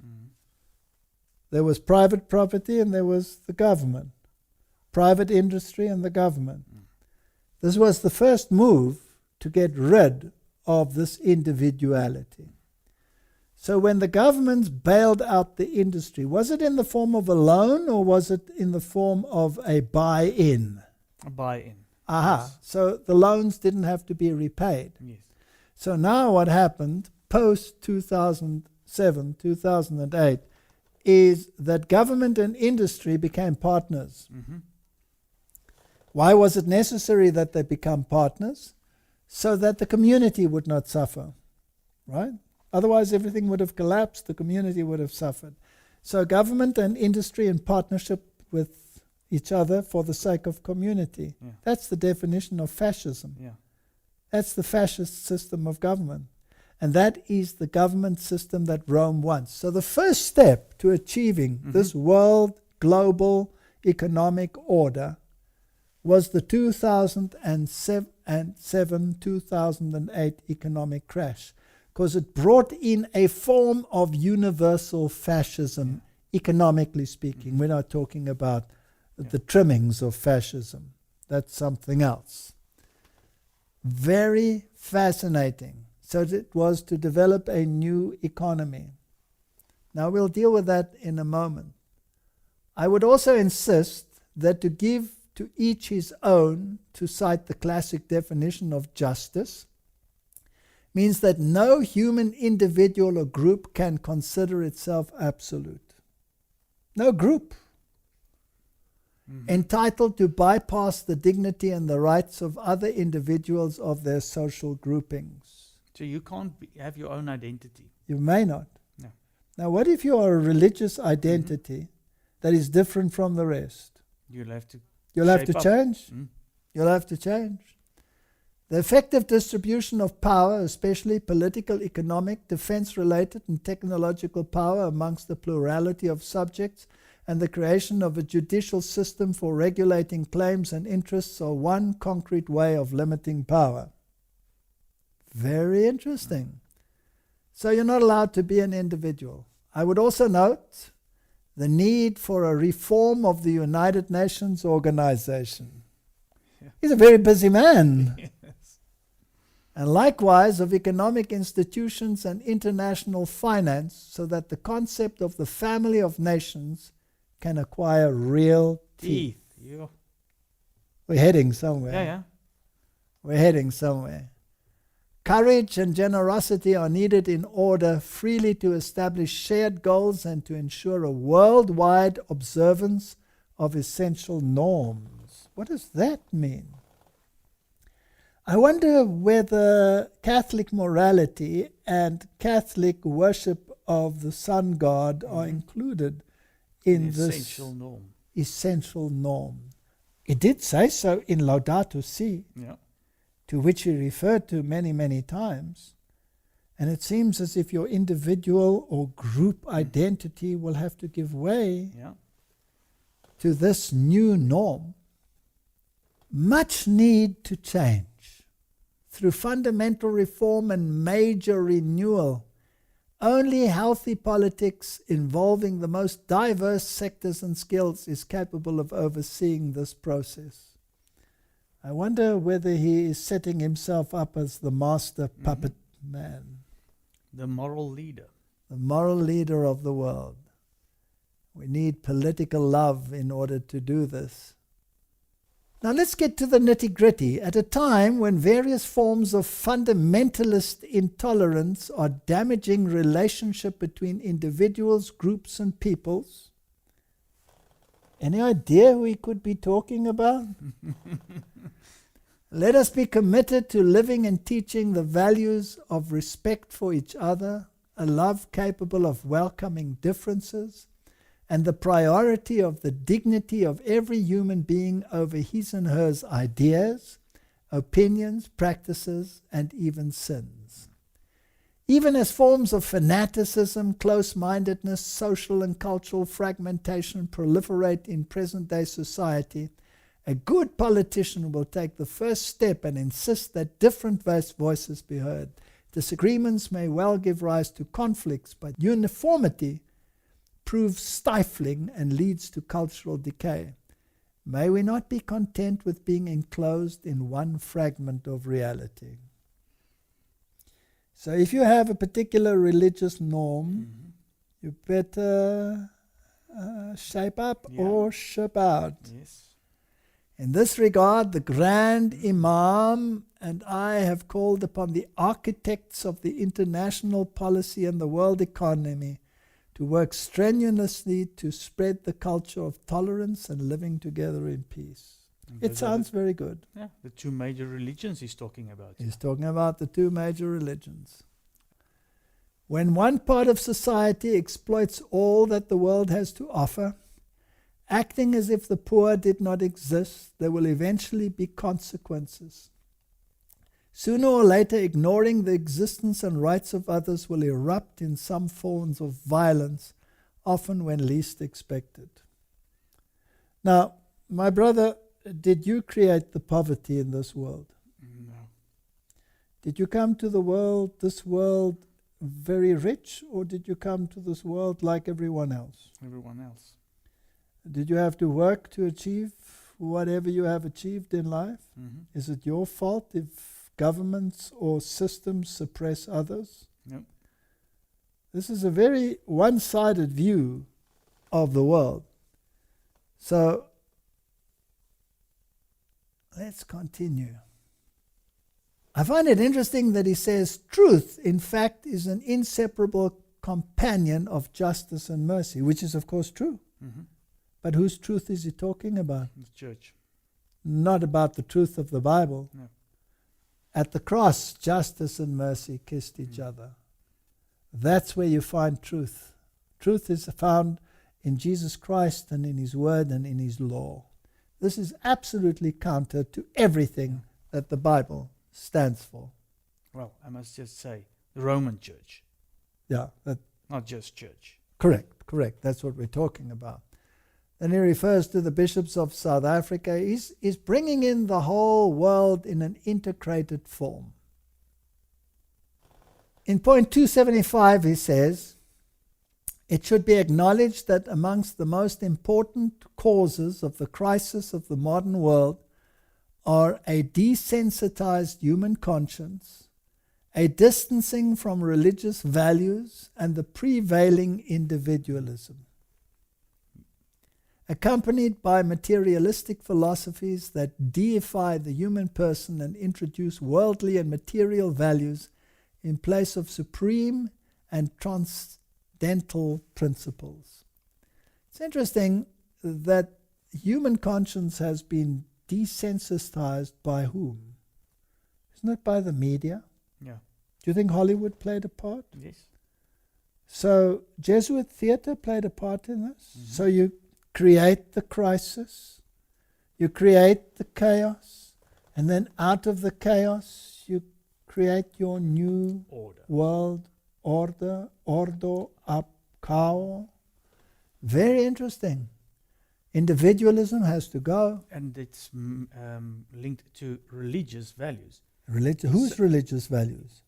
there was private property and there was the government, private industry and the government. This was the first move to get rid of this individuality. So when the governments bailed out the industry, was it in the form of a loan or was it in the form of a buy-in? A buy-in. Aha. Yes. So the loans didn't have to be repaid. Yes. So now what happened post-2007, 2008, is that government and industry became partners. Why was it necessary that they become partners? So that the community would not suffer, right? Otherwise, everything would have collapsed, the community would have suffered. So government and industry in partnership with each other for the sake of community. Yeah. That's the definition of fascism. Yeah. That's the fascist system of government. And that is the government system that Rome wants. So the first step to achieving this world global economic order was the 2007-2008 economic crash, because it brought in a form of universal fascism, economically speaking. We're not talking about the trimmings of fascism. That's something else. Very fascinating. So it was to develop a new economy. Now we'll deal with that in a moment. I would also insist that to give to each his own, to cite the classic definition of justice, means that no human individual or group can consider itself absolute. No group. Entitled to bypass the dignity and the rights of other individuals of their social groupings. So you can't have your own identity. You may not. No. Now, what if you are a religious identity that is different from the rest? You'll have to change. You'll have to change. The effective distribution of power, especially political, economic, defense-related and technological power amongst the plurality of subjects, and the creation of a judicial system for regulating claims and interests are one concrete way of limiting power. Very interesting. So you're not allowed to be an individual. I would also note the need for a reform of the United Nations organization. Yeah. He's a very busy man. Yes. And likewise of economic institutions and international finance, so that the concept of the family of nations can acquire real teeth. Yeah. We're heading somewhere. Yeah. We're heading somewhere. Courage and generosity are needed in order freely to establish shared goals and to ensure a worldwide observance of essential norms. What does that mean? I wonder whether Catholic morality and Catholic worship of the sun god are included in this essential norm. It did say so in Laudato Si, to which he referred to many, many times. And it seems as if your individual or group identity will have to give way to this new norm. Much need to change. Through fundamental reform and major renewal, only healthy politics involving the most diverse sectors and skills is capable of overseeing this process. I wonder whether he is setting himself up as the master puppet man. The moral leader. The moral leader of the world. We need political love in order to do this. Now let's get to the nitty-gritty. At a time when various forms of fundamentalist intolerance are damaging relationship between individuals, groups, and peoples. Any idea who he could be talking about? Let us be committed to living and teaching the values of respect for each other, a love capable of welcoming differences, and the priority of the dignity of every human being over his and hers ideas, opinions, practices, and even sins. Even as forms of fanaticism, close-mindedness, social and cultural fragmentation proliferate in present-day society, a good politician will take the first step and insist that different voices be heard. Disagreements may well give rise to conflicts, but uniformity proves stifling and leads to cultural decay. May we not be content with being enclosed in one fragment of reality. So if you have a particular religious norm, you better shape up or ship out. Yes. In this regard, the Grand Imam and I have called upon the architects of the international policy and the world economy to work strenuously to spread the culture of tolerance and living together in peace. It sounds very good. Yeah, the two major religions he's talking about. He's talking about the two major religions. When one part of society exploits all that the world has to offer, acting as if the poor did not exist, there will eventually be consequences. Sooner or later, ignoring the existence and rights of others will erupt in some forms of violence, often when least expected. Now, my brother, did you create the poverty in this world? No. Did you come to this world very rich, or did you come to this world like everyone else? Everyone else. Did you have to work to achieve whatever you have achieved in life? Mm-hmm. Is it your fault if governments or systems suppress others? No. This is a very one-sided view of the world. So, let's continue. I find it interesting that he says truth, in fact, is an inseparable companion of justice and mercy, which is, of course, true. Mm-hmm. But whose truth is he talking about? The church. Not about the truth of the Bible. No. At the cross, justice and mercy kissed each other. That's where you find truth. Truth is found in Jesus Christ and in His Word and in His law. This is absolutely counter to everything that the Bible stands for. Well, I must just say, the Roman church, Yeah, not just church. correct. That's what we're talking about. Then he refers to the bishops of South Africa. He's bringing in the whole world in an integrated form. In point 275, he says, it should be acknowledged that amongst the most important causes of the crisis of the modern world are a desensitized human conscience, a distancing from religious values, and the prevailing individualism, accompanied by materialistic philosophies that deify the human person and introduce worldly and material values in place of supreme and transcendental principles. It's interesting that human conscience has been desensitized by whom? Isn't it by the media? Yeah. Do you think Hollywood played a part? Yes. So Jesuit theater played a part in this. Mm-hmm. So you create the crisis, you create the chaos, and then out of the chaos you create your new world order, ordo ab cao. Very interesting. Individualism has to go. And it's linked to religious values. Whose religious values?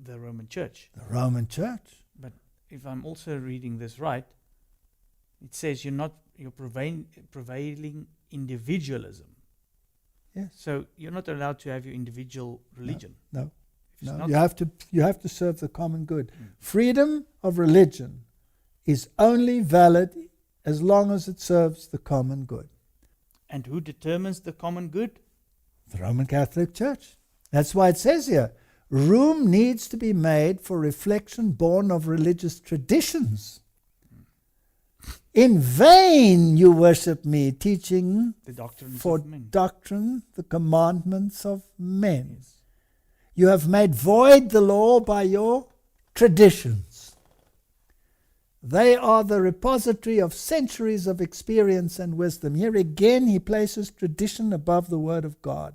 The Roman Church. The Roman Church. But if I'm also reading this right, it says you're prevailing individualism. Yes. So you're not allowed to have your individual religion. No. If it's No. not- You have to serve the common good. Freedom of religion is only valid as long as it serves the common good. And who determines the common good? The Roman Catholic Church. That's why it says here, room needs to be made for reflection born of religious traditions. In vain you worship me, teaching The doctrines for of men. doctrine the commandments of men. Yes. You have made void the law by your traditions. They are the repository of centuries of experience and wisdom. Here again, he places tradition above the Word of God.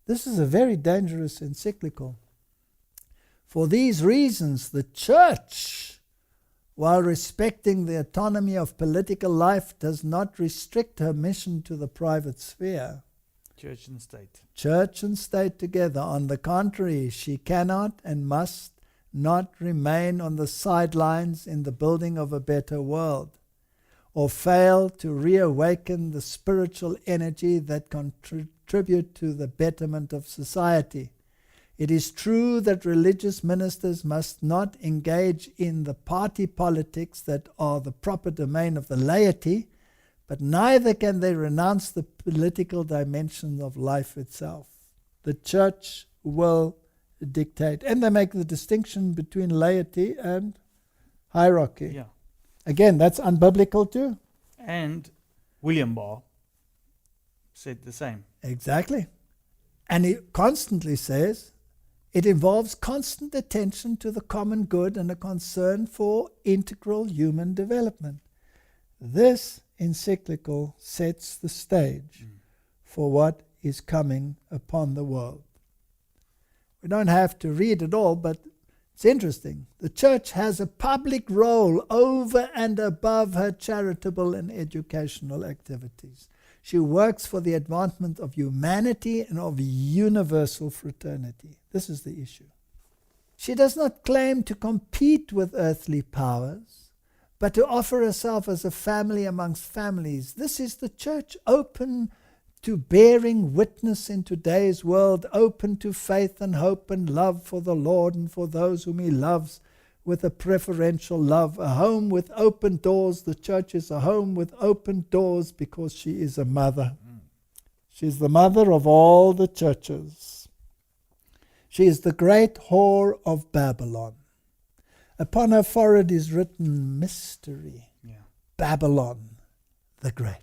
This is a very dangerous encyclical. For these reasons, the Church, while respecting the autonomy of political life, does not restrict her mission to the private sphere. Church and state. Church and state together. On the contrary, she cannot and must not remain on the sidelines in the building of a better world, or fail to reawaken the spiritual energy that contribute to the betterment of society. It is true that religious ministers must not engage in the party politics that are the proper domain of the laity, but neither can they renounce the political dimension of life itself. The Church will dictate. And they make the distinction between laity and hierarchy. Yeah. Again, that's unbiblical too. And William Barr said the same. Exactly. And he constantly says it involves constant attention to the common good and a concern for integral human development. This encyclical sets the stage for what is coming upon the world. We don't have to read it all, but it's interesting. The church has a public role over and above her charitable and educational activities. She works for the advancement of humanity and of universal fraternity. This is the issue. She does not claim to compete with earthly powers, but to offer herself as a family amongst families. This is the church, open to bearing witness in today's world, open to faith and hope and love for the Lord and for those whom He loves with a preferential love. A home with open doors. The church is a home with open doors because she is a mother. She is the mother of all the churches. She is the great whore of Babylon. Upon her forehead is written mystery. Babylon the Great.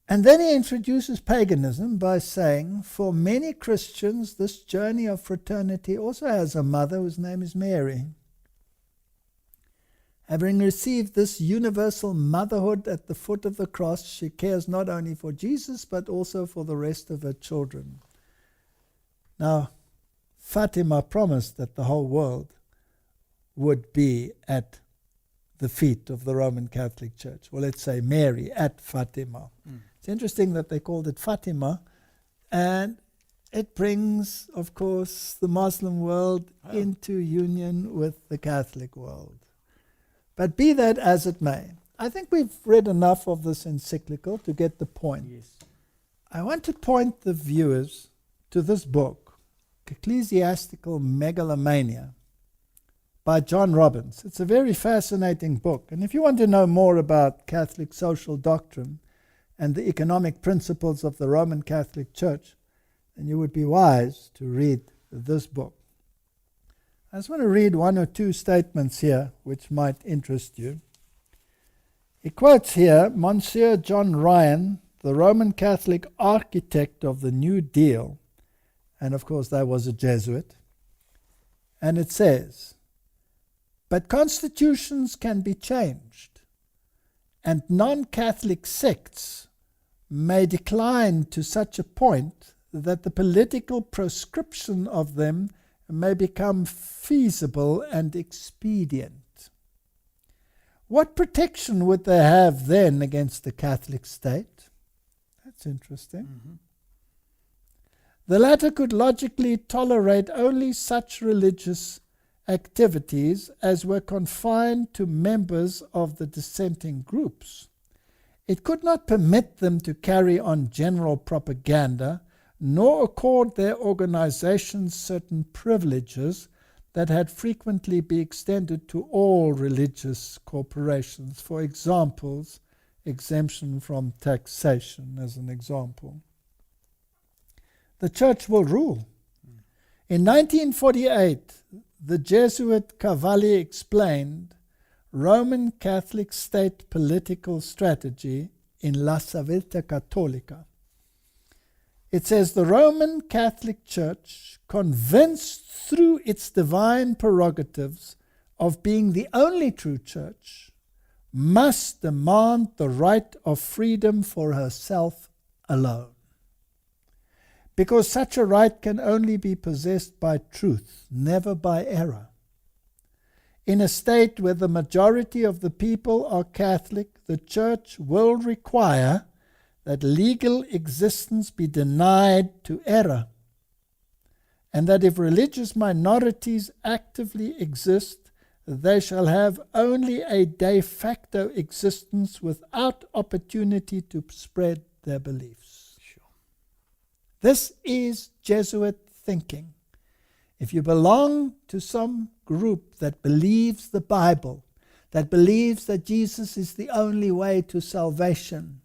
And then he introduces paganism by saying, for many Christians, this journey of fraternity also has a mother whose name is Mary. Having received this universal motherhood at the foot of the cross, she cares not only for Jesus, but also for the rest of her children. Now, Fatima promised that the whole world would be at the feet of the Roman Catholic Church. Well, let's say Mary at Fatima. It's interesting that they called it Fatima, and it brings, of course, the Muslim world into union with the Catholic world. But be that as it may, I think we've read enough of this encyclical to get the point. Yes. I want to point the viewers to this book, Ecclesiastical Megalomania, by John Robbins. It's a very fascinating book. And if you want to know more about Catholic social doctrine and the economic principles of the Roman Catholic Church, then you would be wise to read this book. I just want to read one or two statements here which might interest you. He quotes here Monsieur John Ryan, the Roman Catholic architect of the New Deal, and of course that was a Jesuit, and it says, but constitutions can be changed, and non-Catholic sects may decline to such a point that the political proscription of them may become feasible and expedient. What protection would they have then against the Catholic state? That's interesting. The latter could logically tolerate only such religious activities as were confined to members of the dissenting groups. It could not permit them to carry on general propaganda, nor accord their organizations certain privileges that had frequently been extended to all religious corporations. For examples, exemption from taxation as an example. The church will rule. In 1948, the Jesuit Cavalli explained Roman Catholic state political strategy in La Civiltà Cattolica. It says the Roman Catholic Church, convinced through its divine prerogatives of being the only true church, must demand the right of freedom for herself alone. Because such a right can only be possessed by truth, never by error. In a state where the majority of the people are Catholic, the Church will require that legal existence be denied to error, and that if religious minorities actively exist, they shall have only a de facto existence without opportunity to spread their beliefs. This is Jesuit thinking. If you belong to some group that believes the Bible, that believes that Jesus is the only way to salvation,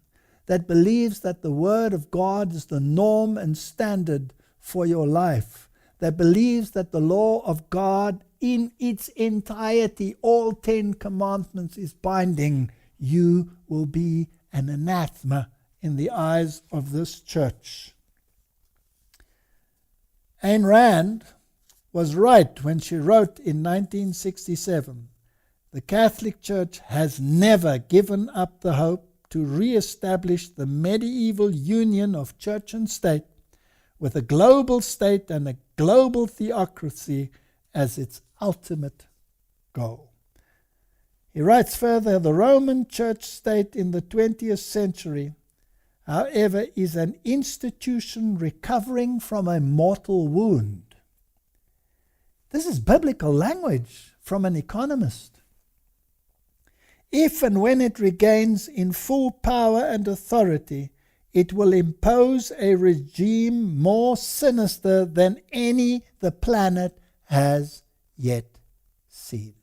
that believes that the Word of God is the norm and standard for your life, that believes that the law of God in its entirety, all 10 commandments, is binding, you will be an anathema in the eyes of this church. Ayn Rand was right when she wrote in 1967 The Catholic Church has never given up the hope to re-establish the medieval union of church and state, with a global state and a global theocracy as its ultimate goal. He writes further, the Roman Church state in the 20th century, however, is an institution recovering from a mortal wound. This is biblical language from an economist. If and when it regains in full power and authority, it will impose a regime more sinister than any the planet has yet seen.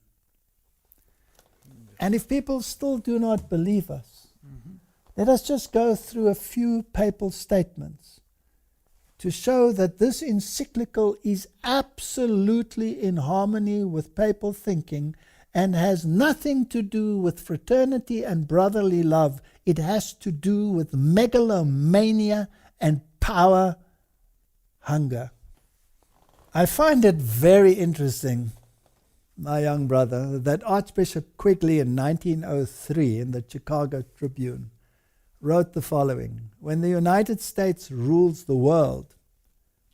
And if people still do not believe us, let us just go through a few papal statements to show that this encyclical is absolutely in harmony with papal thinking and has nothing to do with fraternity and brotherly love. It has to do with megalomania and power hunger. I find it very interesting, my young brother, that Archbishop Quigley in 1903 in the Chicago Tribune wrote the following: when the United States rules the world,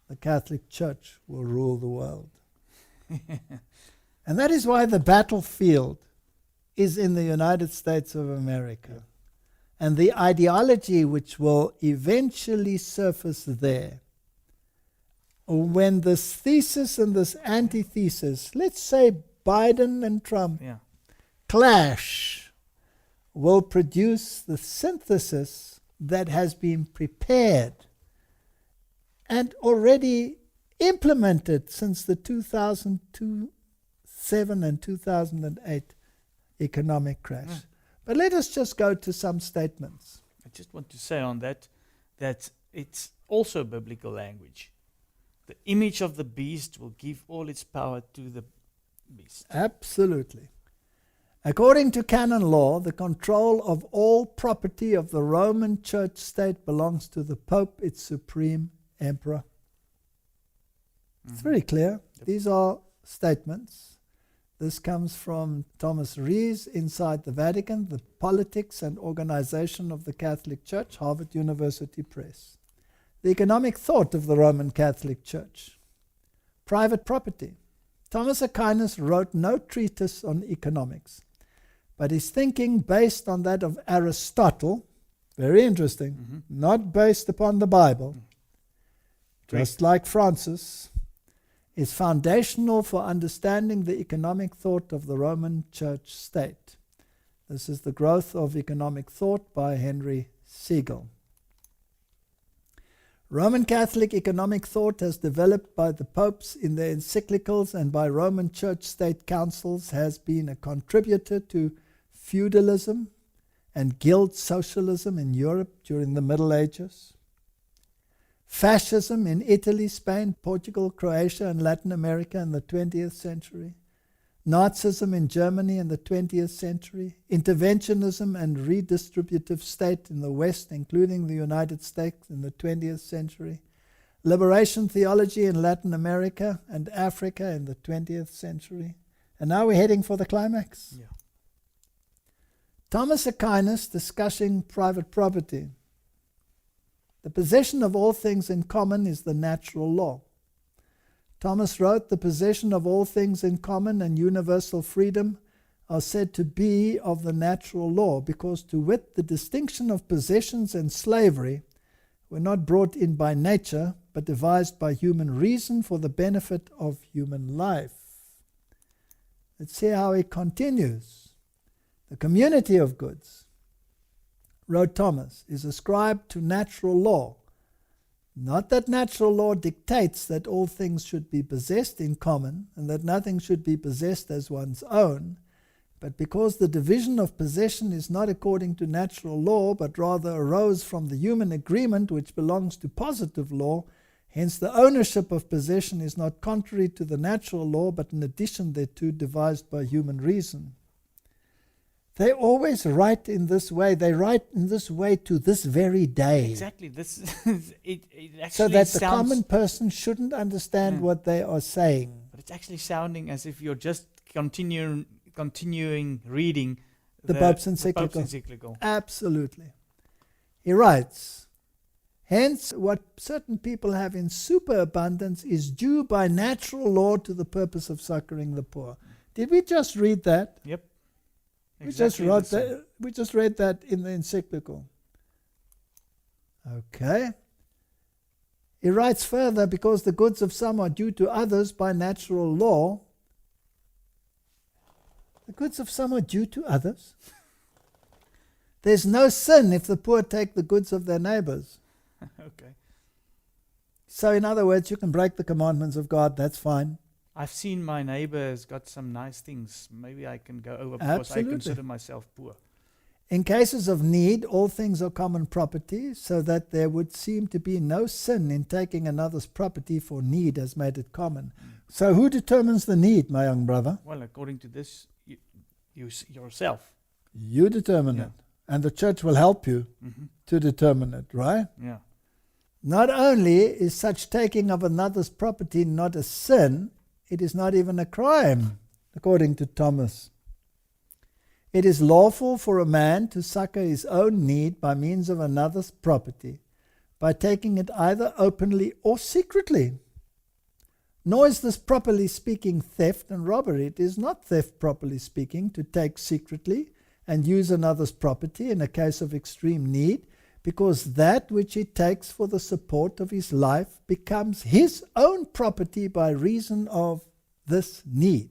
the Catholic Church will rule the world. And that is why the battlefield is in the United States of America. And the ideology which will eventually surface there, when this thesis and this antithesis, let's say Biden and Trump, clash, will produce the synthesis that has been prepared and already implemented since the 2007 and 2008 economic crash. But let us just go to some statements. I just want to say on that it's also biblical language. The image of the beast will give all its power to the beast. Absolutely. According to canon law, the control of all property of the Roman Church state belongs to the Pope, its supreme emperor. It's very clear. Yep. These are statements. This comes from Thomas Rees, Inside the Vatican, The Politics and Organization of the Catholic Church, Harvard University Press. The economic thought of the Roman Catholic Church. Private property. Thomas Aquinas wrote no treatise on economics, but his thinking based on that of Aristotle, very interesting, not based upon the Bible, just like Francis, is foundational for understanding the economic thought of the Roman Church state. This is The Growth of Economic Thought by Henry Siegel. Roman Catholic economic thought has developed by the popes in their encyclicals and by Roman Church state councils has been a contributor to feudalism and guild socialism in Europe during the Middle Ages, fascism in Italy, Spain, Portugal, Croatia, and Latin America in the 20th century, Nazism in Germany in the 20th century, interventionism and redistributive state in the West, including the United States in the 20th century, liberation theology in Latin America and Africa in the 20th century. And now we're heading for the climax. Yeah. Thomas Aquinas discussing private property. The possession of all things in common is the natural law. Thomas wrote, the possession of all things in common and universal freedom are said to be of the natural law, because to wit, the distinction of possessions and slavery were not brought in by nature, but devised by human reason for the benefit of human life. Let's see how he continues. The community of goods, wrote Thomas, is ascribed to natural law. Not that natural law dictates that all things should be possessed in common and that nothing should be possessed as one's own, but because the division of possession is not according to natural law, but rather arose from the human agreement which belongs to positive law, hence the ownership of possession is not contrary to the natural law, but an addition thereto devised by human reason. They always write in this way. They write in this way to this very day. Exactly. This it actually so that the sounds, common person shouldn't understand what they are saying. but it's actually sounding as if you're just continuing continuing reading The Pope's encyclical. Absolutely. He writes, hence, what certain people have in superabundance is due by natural law to the purpose of succoring the poor. Did we just read that? Yep. We just read that in the encyclical. Okay. He writes further, because the goods of some are due to others by natural law. The goods of some are due to others. There's no sin if the poor take the goods of their neighbors. Okay. So in other words, you can break the commandments of God, that's fine. I've seen my neighbor has got some nice things. Maybe I can go over because Absolutely. I consider myself poor. In cases of need, all things are common property, so that there would seem to be no sin in taking another's property, for need has made it common. So who determines the need, my young brother? Well, according to this, you yourself. You determine Yeah. it. And the church will help you Mm-hmm. to determine it, right? Yeah. Not only is such taking of another's property not a sin, it is not even a crime, according to Thomas. It is lawful for a man to succor his own need by means of another's property, by taking it either openly or secretly. Nor is this, properly speaking, theft and robbery. It is not theft, properly speaking, to take secretly and use another's property in a case of extreme need, because that which he takes for the support of his life becomes his own property by reason of this need.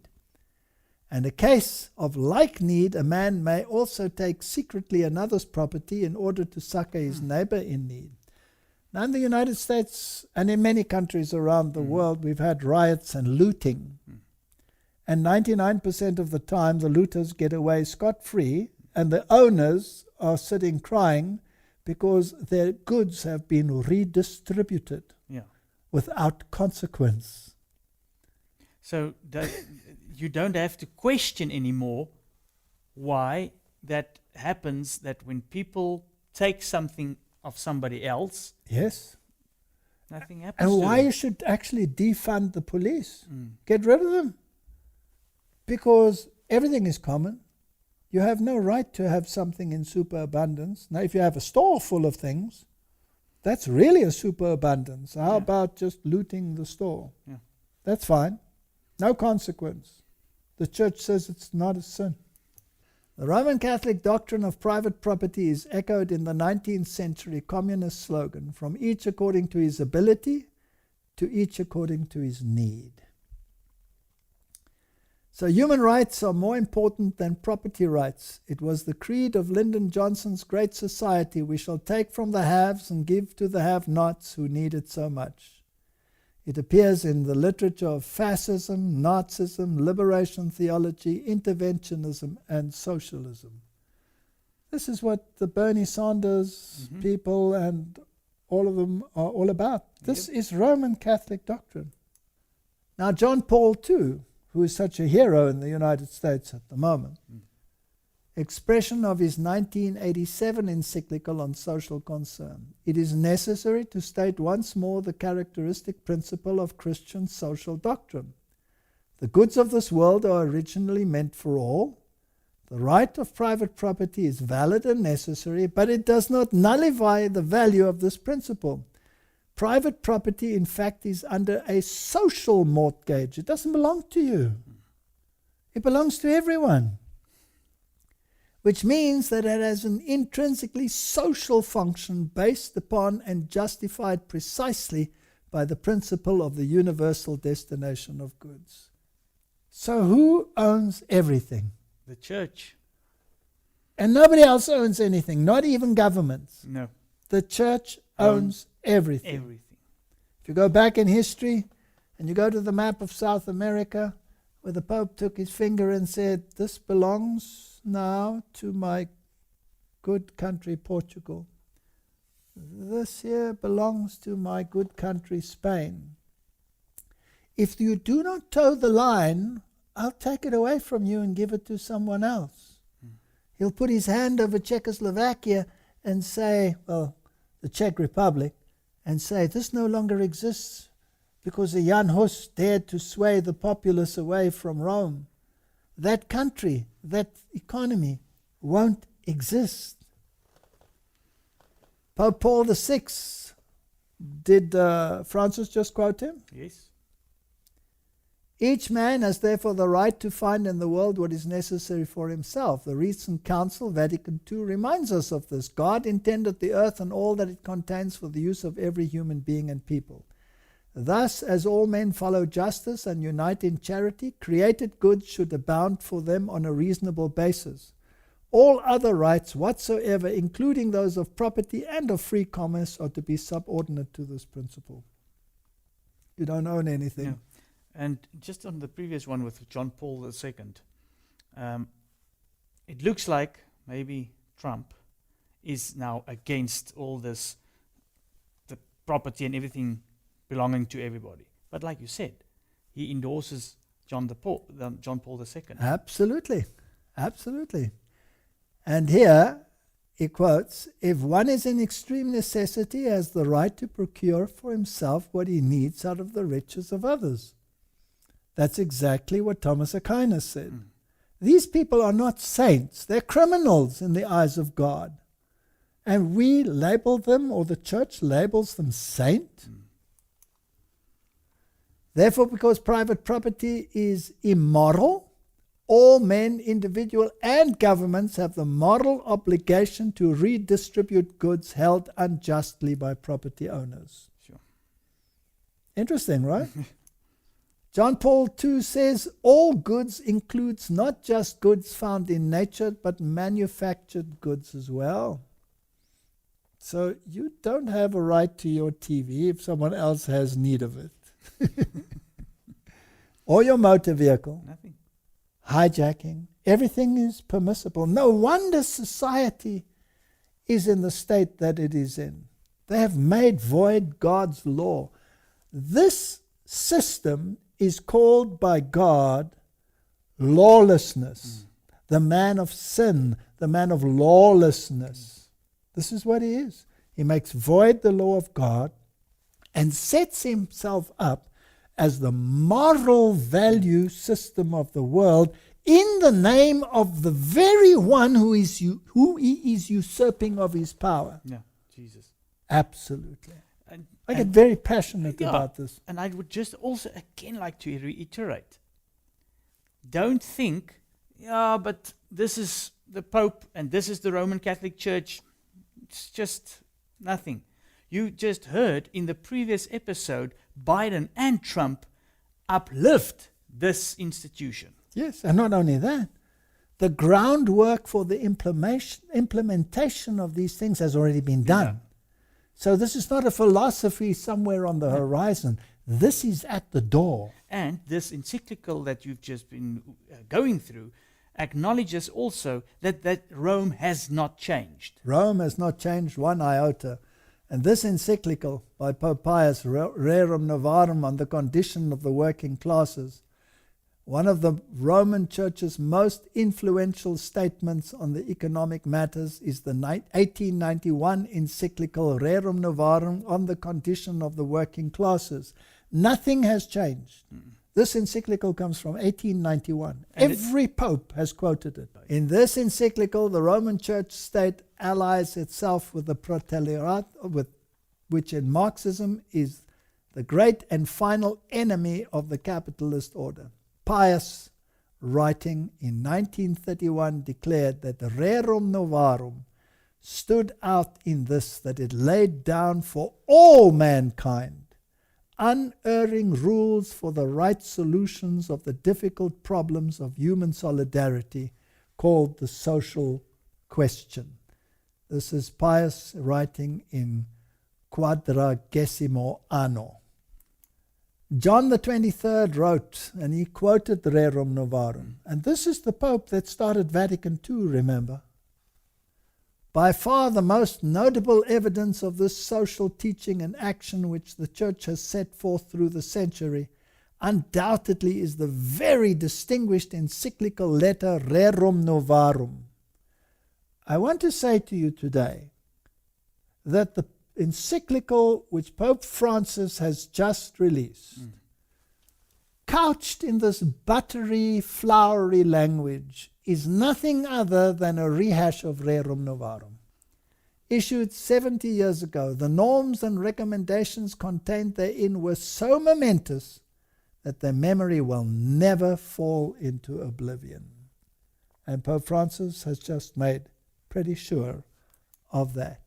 And a case of like need, a man may also take secretly another's property in order to succor his neighbor in need. Now in the United States and in many countries around the world, we've had riots and looting. And 99% of the time, the looters get away scot-free, and the owners are sitting crying because their goods have been redistributed without consequence. So you don't have to question anymore why that happens, that when people take something of somebody else, Yes. nothing happens And to why them. you should actually defund the police. Mm. Get rid of them. Because everything is common. You have no right to have something in superabundance. Now, if you have a store full of things, that's really a superabundance. How about just looting the store? Yeah. That's fine. No consequence. The church says it's not a sin. The Roman Catholic doctrine of private property is echoed in the 19th century communist slogan, from each according to his ability, to each according to his need. So human rights are more important than property rights. It was the creed of Lyndon Johnson's Great Society: we shall take from the haves and give to the have-nots who need it so much. It appears in the literature of fascism, Nazism, liberation theology, interventionism, and socialism. This is what the Bernie Sanders people and all of them are all about. This is Roman Catholic doctrine. Now, John Paul II, who is such a hero in the United States at the moment, expression of his 1987 encyclical on social concern: it is necessary to state once more the characteristic principle of Christian social doctrine. The goods of this world are originally meant for all. The right of private property is valid and necessary, but it does not nullify the value of this principle. Private property, in fact, is under a social mortgage. It doesn't belong to you. It belongs to everyone. Which means that it has an intrinsically social function based upon and justified precisely by the principle of the universal destination of goods. So who owns everything? The church. And nobody else owns anything, not even governments. No. The church owns everything. Everything. If you go back in history and you go to the map of South America, where the Pope took his finger and said, this belongs now to my good country Portugal. This here belongs to my good country Spain. If you do not toe the line, I'll take it away from you and give it to someone else. He'll put his hand over Czechoslovakia and say, well, the Czech Republic, and say, this no longer exists because a Jan Hus dared to sway the populace away from Rome. that country, that economy won't exist. Pope Paul VI, did Francis just quote him? Yes. Each man has therefore the right to find in the world what is necessary for himself. The recent Council, Vatican II, reminds us of this. God intended the earth and all that it contains for the use of every human being and people. Thus, as all men follow justice and unite in charity, created goods should abound for them on a reasonable basis. All other rights whatsoever, including those of property and of free commerce, are to be subordinate to this principle. You don't own anything. No. And just on the previous one with John Paul II, it looks like maybe Trump is now against all this, the property and everything belonging to everybody. But like you said, he endorses John Paul II. Absolutely. Absolutely. And here he quotes, if one is in extreme necessity, he has the right to procure for himself what he needs out of the riches of others. That's exactly what Thomas Aquinas said. These people are not saints. They're criminals in the eyes of God. And we label them, or the church labels them saint. Therefore, because private property is immoral, all men, individual and governments have the moral obligation to redistribute goods held unjustly by property owners. Sure. Interesting, right? John Paul II says all goods includes not just goods found in nature, but manufactured goods as well. So you don't have a right to your TV if someone else has need of it. Or your motor vehicle. Nothing. Hijacking. Everything is permissible. No wonder society is in the state that it is in. They have made void God's law. This system is called by God lawlessness. The man of sin, the man of lawlessness. This is what he is. He makes void the law of God and sets himself up as the moral value system of the world in the name of the very one who he is usurping of his power. Yeah, Jesus. Absolutely. And I get very passionate about this. And I would just also again like to reiterate. Don't think, but this is the Pope and this is the Roman Catholic Church. It's just nothing. You just heard in the previous episode, Biden and Trump uplift this institution. Yes, and not only that, the groundwork for the implementation of these things has already been done. Yeah. So this is not a philosophy somewhere on the horizon. This is at the door. And this encyclical that you've just been going through acknowledges also that Rome has not changed. Rome has not changed one iota. And this encyclical by Pope Pius, Rerum Novarum, on the condition of the working classes, one of the Roman Church's most influential statements on the economic matters is the 1891 encyclical Rerum Novarum on the condition of the working classes. Nothing has changed. This encyclical comes from 1891. And every pope has quoted it. In this encyclical, the Roman Church state allies itself with the Proletariat, which in Marxism is the great and final enemy of the capitalist order. Pius, writing in 1931, declared that the Rerum Novarum stood out in this, that it laid down for all mankind unerring rules for the right solutions of the difficult problems of human solidarity, called the social question. This is Pius writing in Quadragesimo Anno. John the 23rd wrote, and he quoted the Rerum Novarum. And this is the Pope that started Vatican II, remember. By far the most notable evidence of this social teaching and action which the Church has set forth through the century undoubtedly is the very distinguished encyclical letter Rerum Novarum. I want to say to you today that the encyclical which Pope Francis has just released couched in this buttery, flowery language, is nothing other than a rehash of Rerum Novarum. Issued 70 years ago, the norms and recommendations contained therein were so momentous that their memory will never fall into oblivion. And Pope Francis has just made pretty sure of that.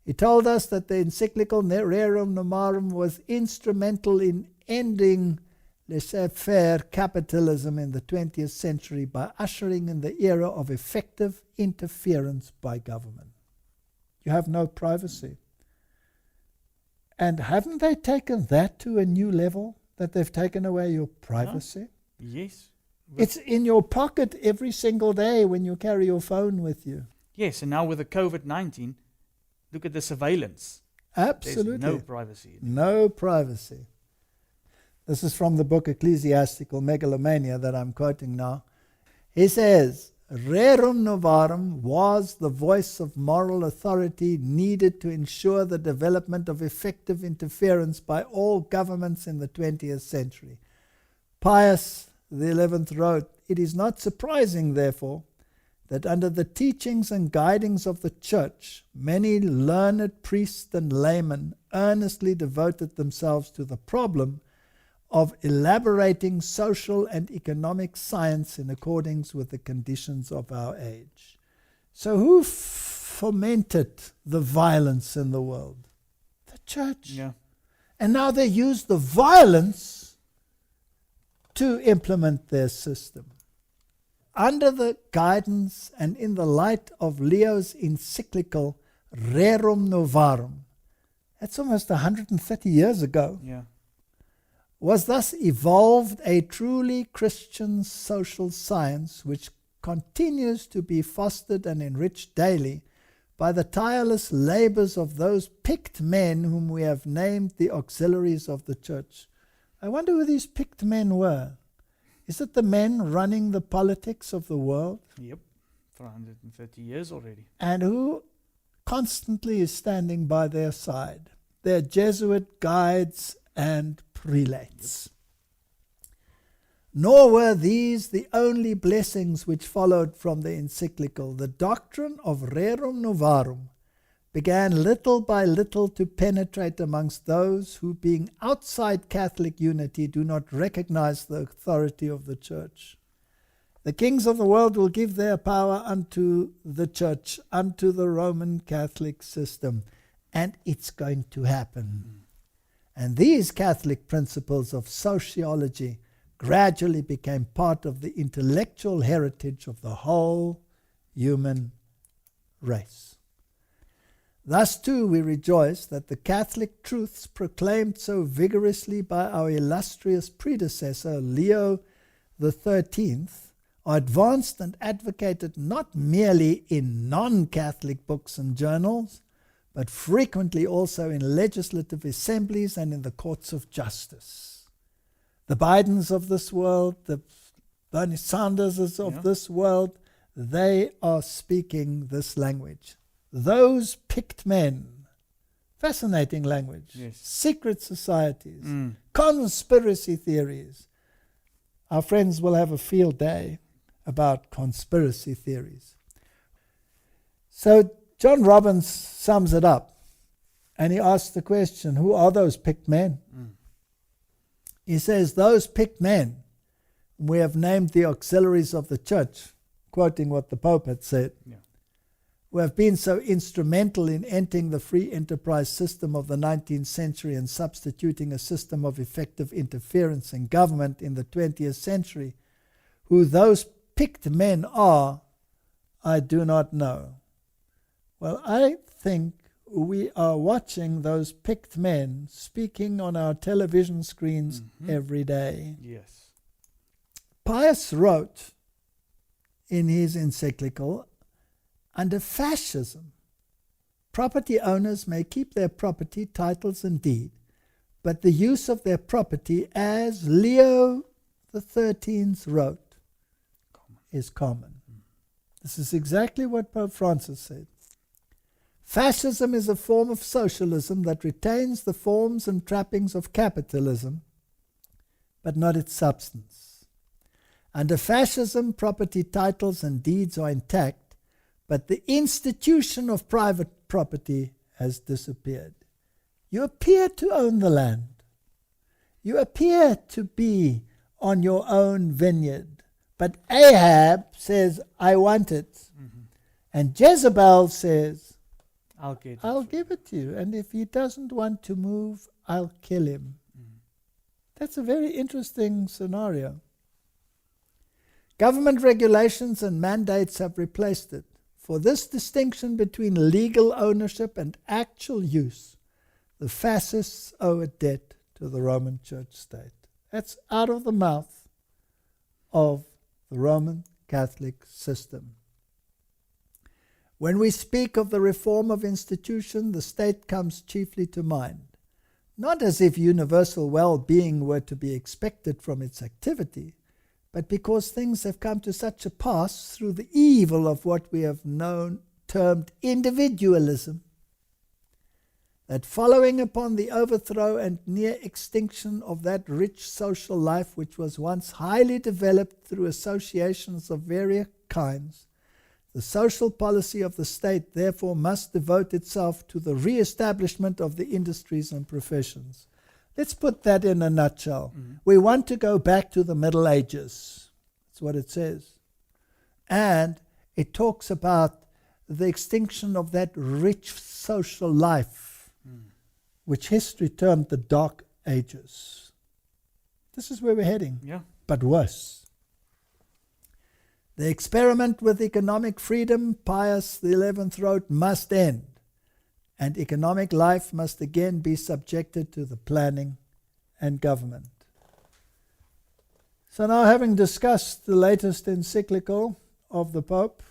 He told us that the encyclical Rerum Novarum was instrumental in ending laissez-faire capitalism in the 20th century by ushering in the era of effective interference by government. You have no privacy. And haven't they taken that to a new level, that they've taken away your privacy? Yes. It's in your pocket every single day when you carry your phone with you. Yes, and now with the COVID-19, look at the surveillance. Absolutely. There's no privacy. No privacy. This is from the book Ecclesiastical Megalomania that I'm quoting now. He says, Rerum Novarum was the voice of moral authority needed to ensure the development of effective interference by all governments in the 20th century. Pius XI wrote, "It is not surprising, therefore, that under the teachings and guidings of the Church, many learned priests and laymen earnestly devoted themselves to the problem of elaborating social and economic science in accordance with the conditions of our age." So who fomented the violence in the world? The Church. Yeah. And now they use the violence to implement their system. Under the guidance and in the light of Leo's encyclical Rerum Novarum, that's almost 130 years ago, Yeah. was thus evolved a truly Christian social science which continues to be fostered and enriched daily by the tireless labors of those picked men whom we have named the auxiliaries of the Church. I wonder who these picked men were. Is it the men running the politics of the world? Yep. For 130 years already. And who constantly is standing by their side? Their Jesuit guides and prelates. Yep. Nor were these the only blessings which followed from the encyclical. The doctrine of Rerum Novarum began little by little to penetrate amongst those who, being outside Catholic unity, do not recognize the authority of the Church. The kings of the world will give their power unto the Church, unto the Roman Catholic system, and it's going to happen. And these Catholic principles of sociology gradually became part of the intellectual heritage of the whole human race. Thus, too, we rejoice that the Catholic truths proclaimed so vigorously by our illustrious predecessor, Leo XIII, are advanced and advocated not merely in non-Catholic books and journals, but frequently also in legislative assemblies and in the courts of justice. The Bidens of this world, the Bernie Sanderses of this world, they are speaking this language. Those picked men, fascinating language, secret societies, conspiracy theories. Our friends will have a field day about conspiracy theories. So John Robbins sums it up, and he asks the question, who are those picked men? He says, those picked men we have named the auxiliaries of the Church, quoting what the Pope had said, who have been so instrumental in ending the free enterprise system of the 19th century and substituting a system of effective interference in government in the 20th century. Who those picked men are, I do not know. Well, I think we are watching those picked men speaking on our television screens every day. Yes. Pius wrote in his encyclical, under fascism, property owners may keep their property, titles and deed, but the use of their property, as Leo XIII wrote, is common. This is exactly what Pope Francis said. Fascism is a form of socialism that retains the forms and trappings of capitalism, but not its substance. Under fascism, property titles and deeds are intact, but the institution of private property has disappeared. You appear to own the land. You appear to be on your own vineyard. But Ahab says, I want it. Mm-hmm. And Jezebel says, I'll get it. I'll give it to you. And if he doesn't want to move, I'll kill him. Mm. That's a very interesting scenario. Government regulations and mandates have replaced it. For this distinction between legal ownership and actual use, the fascists owe a debt to the Roman Church state. That's out of the mouth of the Roman Catholic system. When we speak of the reform of institution, the state comes chiefly to mind, not as if universal well-being were to be expected from its activity, but because things have come to such a pass through the evil of what we have termed individualism, that following upon the overthrow and near extinction of that rich social life which was once highly developed through associations of various kinds, the social policy of the state therefore must devote itself to the re-establishment of the industries and professions. Let's put that in a nutshell. Mm-hmm. We want to go back to the Middle Ages. That's what it says. And it talks about the extinction of that rich social life, which history termed the Dark Ages. This is where we're heading, but worse. The experiment with economic freedom, Pius XI wrote, must end, and economic life must again be subjected to the planning and government. So now, having discussed the latest encyclical of the Pope,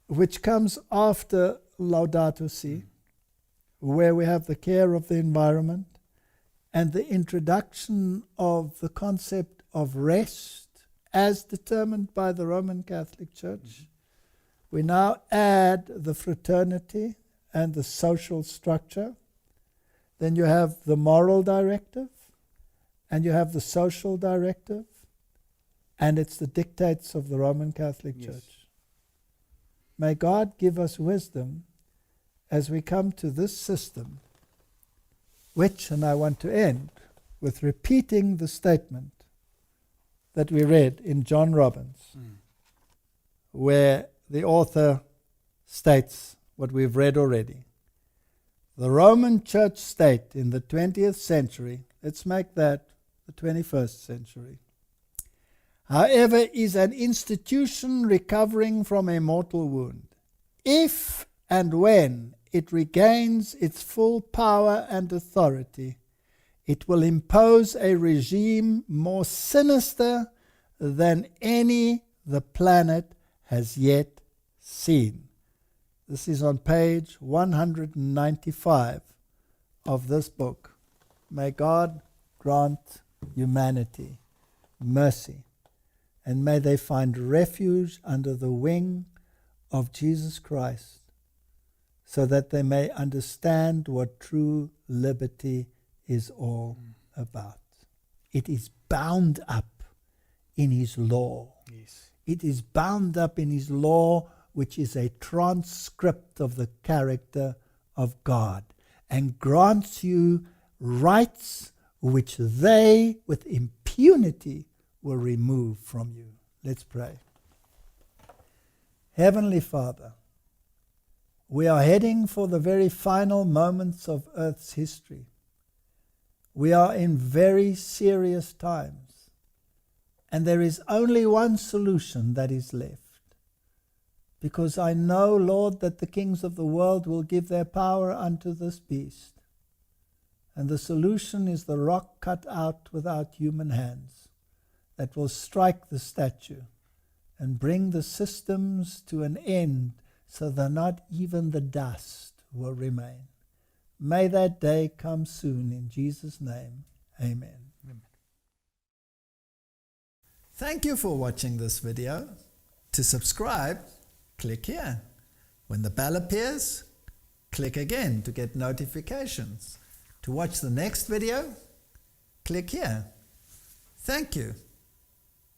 which comes after Laudato Si, where we have the care of the environment and the introduction of the concept of rest as determined by the Roman Catholic Church, we now add the fraternity and the social structure. Then you have the moral directive, and you have the social directive, and it's the dictates of the Roman Catholic Church. May God give us wisdom as we come to this system, which, and I want to end with repeating the statement that we read in John Robbins, where the author states what we've read already. The Roman Church state in the 20th century, let's make that the 21st century, however, is an institution recovering from a mortal wound. If and when it regains its full power and authority, it will impose a regime more sinister than any the planet has yet seen. This is on page 195 of this book. May God grant humanity mercy, and may they find refuge under the wing of Jesus Christ, so that they may understand what true liberty is all about. It is bound up in His law. Yes. It is bound up in His law, which is a transcript of the character of God, and grants you rights which they, with impunity, will remove from you. Let's pray. Heavenly Father, we are heading for the very final moments of Earth's history. We are in very serious times, and there is only one solution that is left. Because I know, Lord, that the kings of the world will give their power unto this beast. And the solution is the rock cut out without human hands that will strike the statue and bring the systems to an end, so that not even the dust will remain. May that day come soon, in Jesus' name. Amen. Amen. Thank you for watching this video. To subscribe, click here. When the bell appears, click again to get notifications. To watch the next video, click here. Thank you.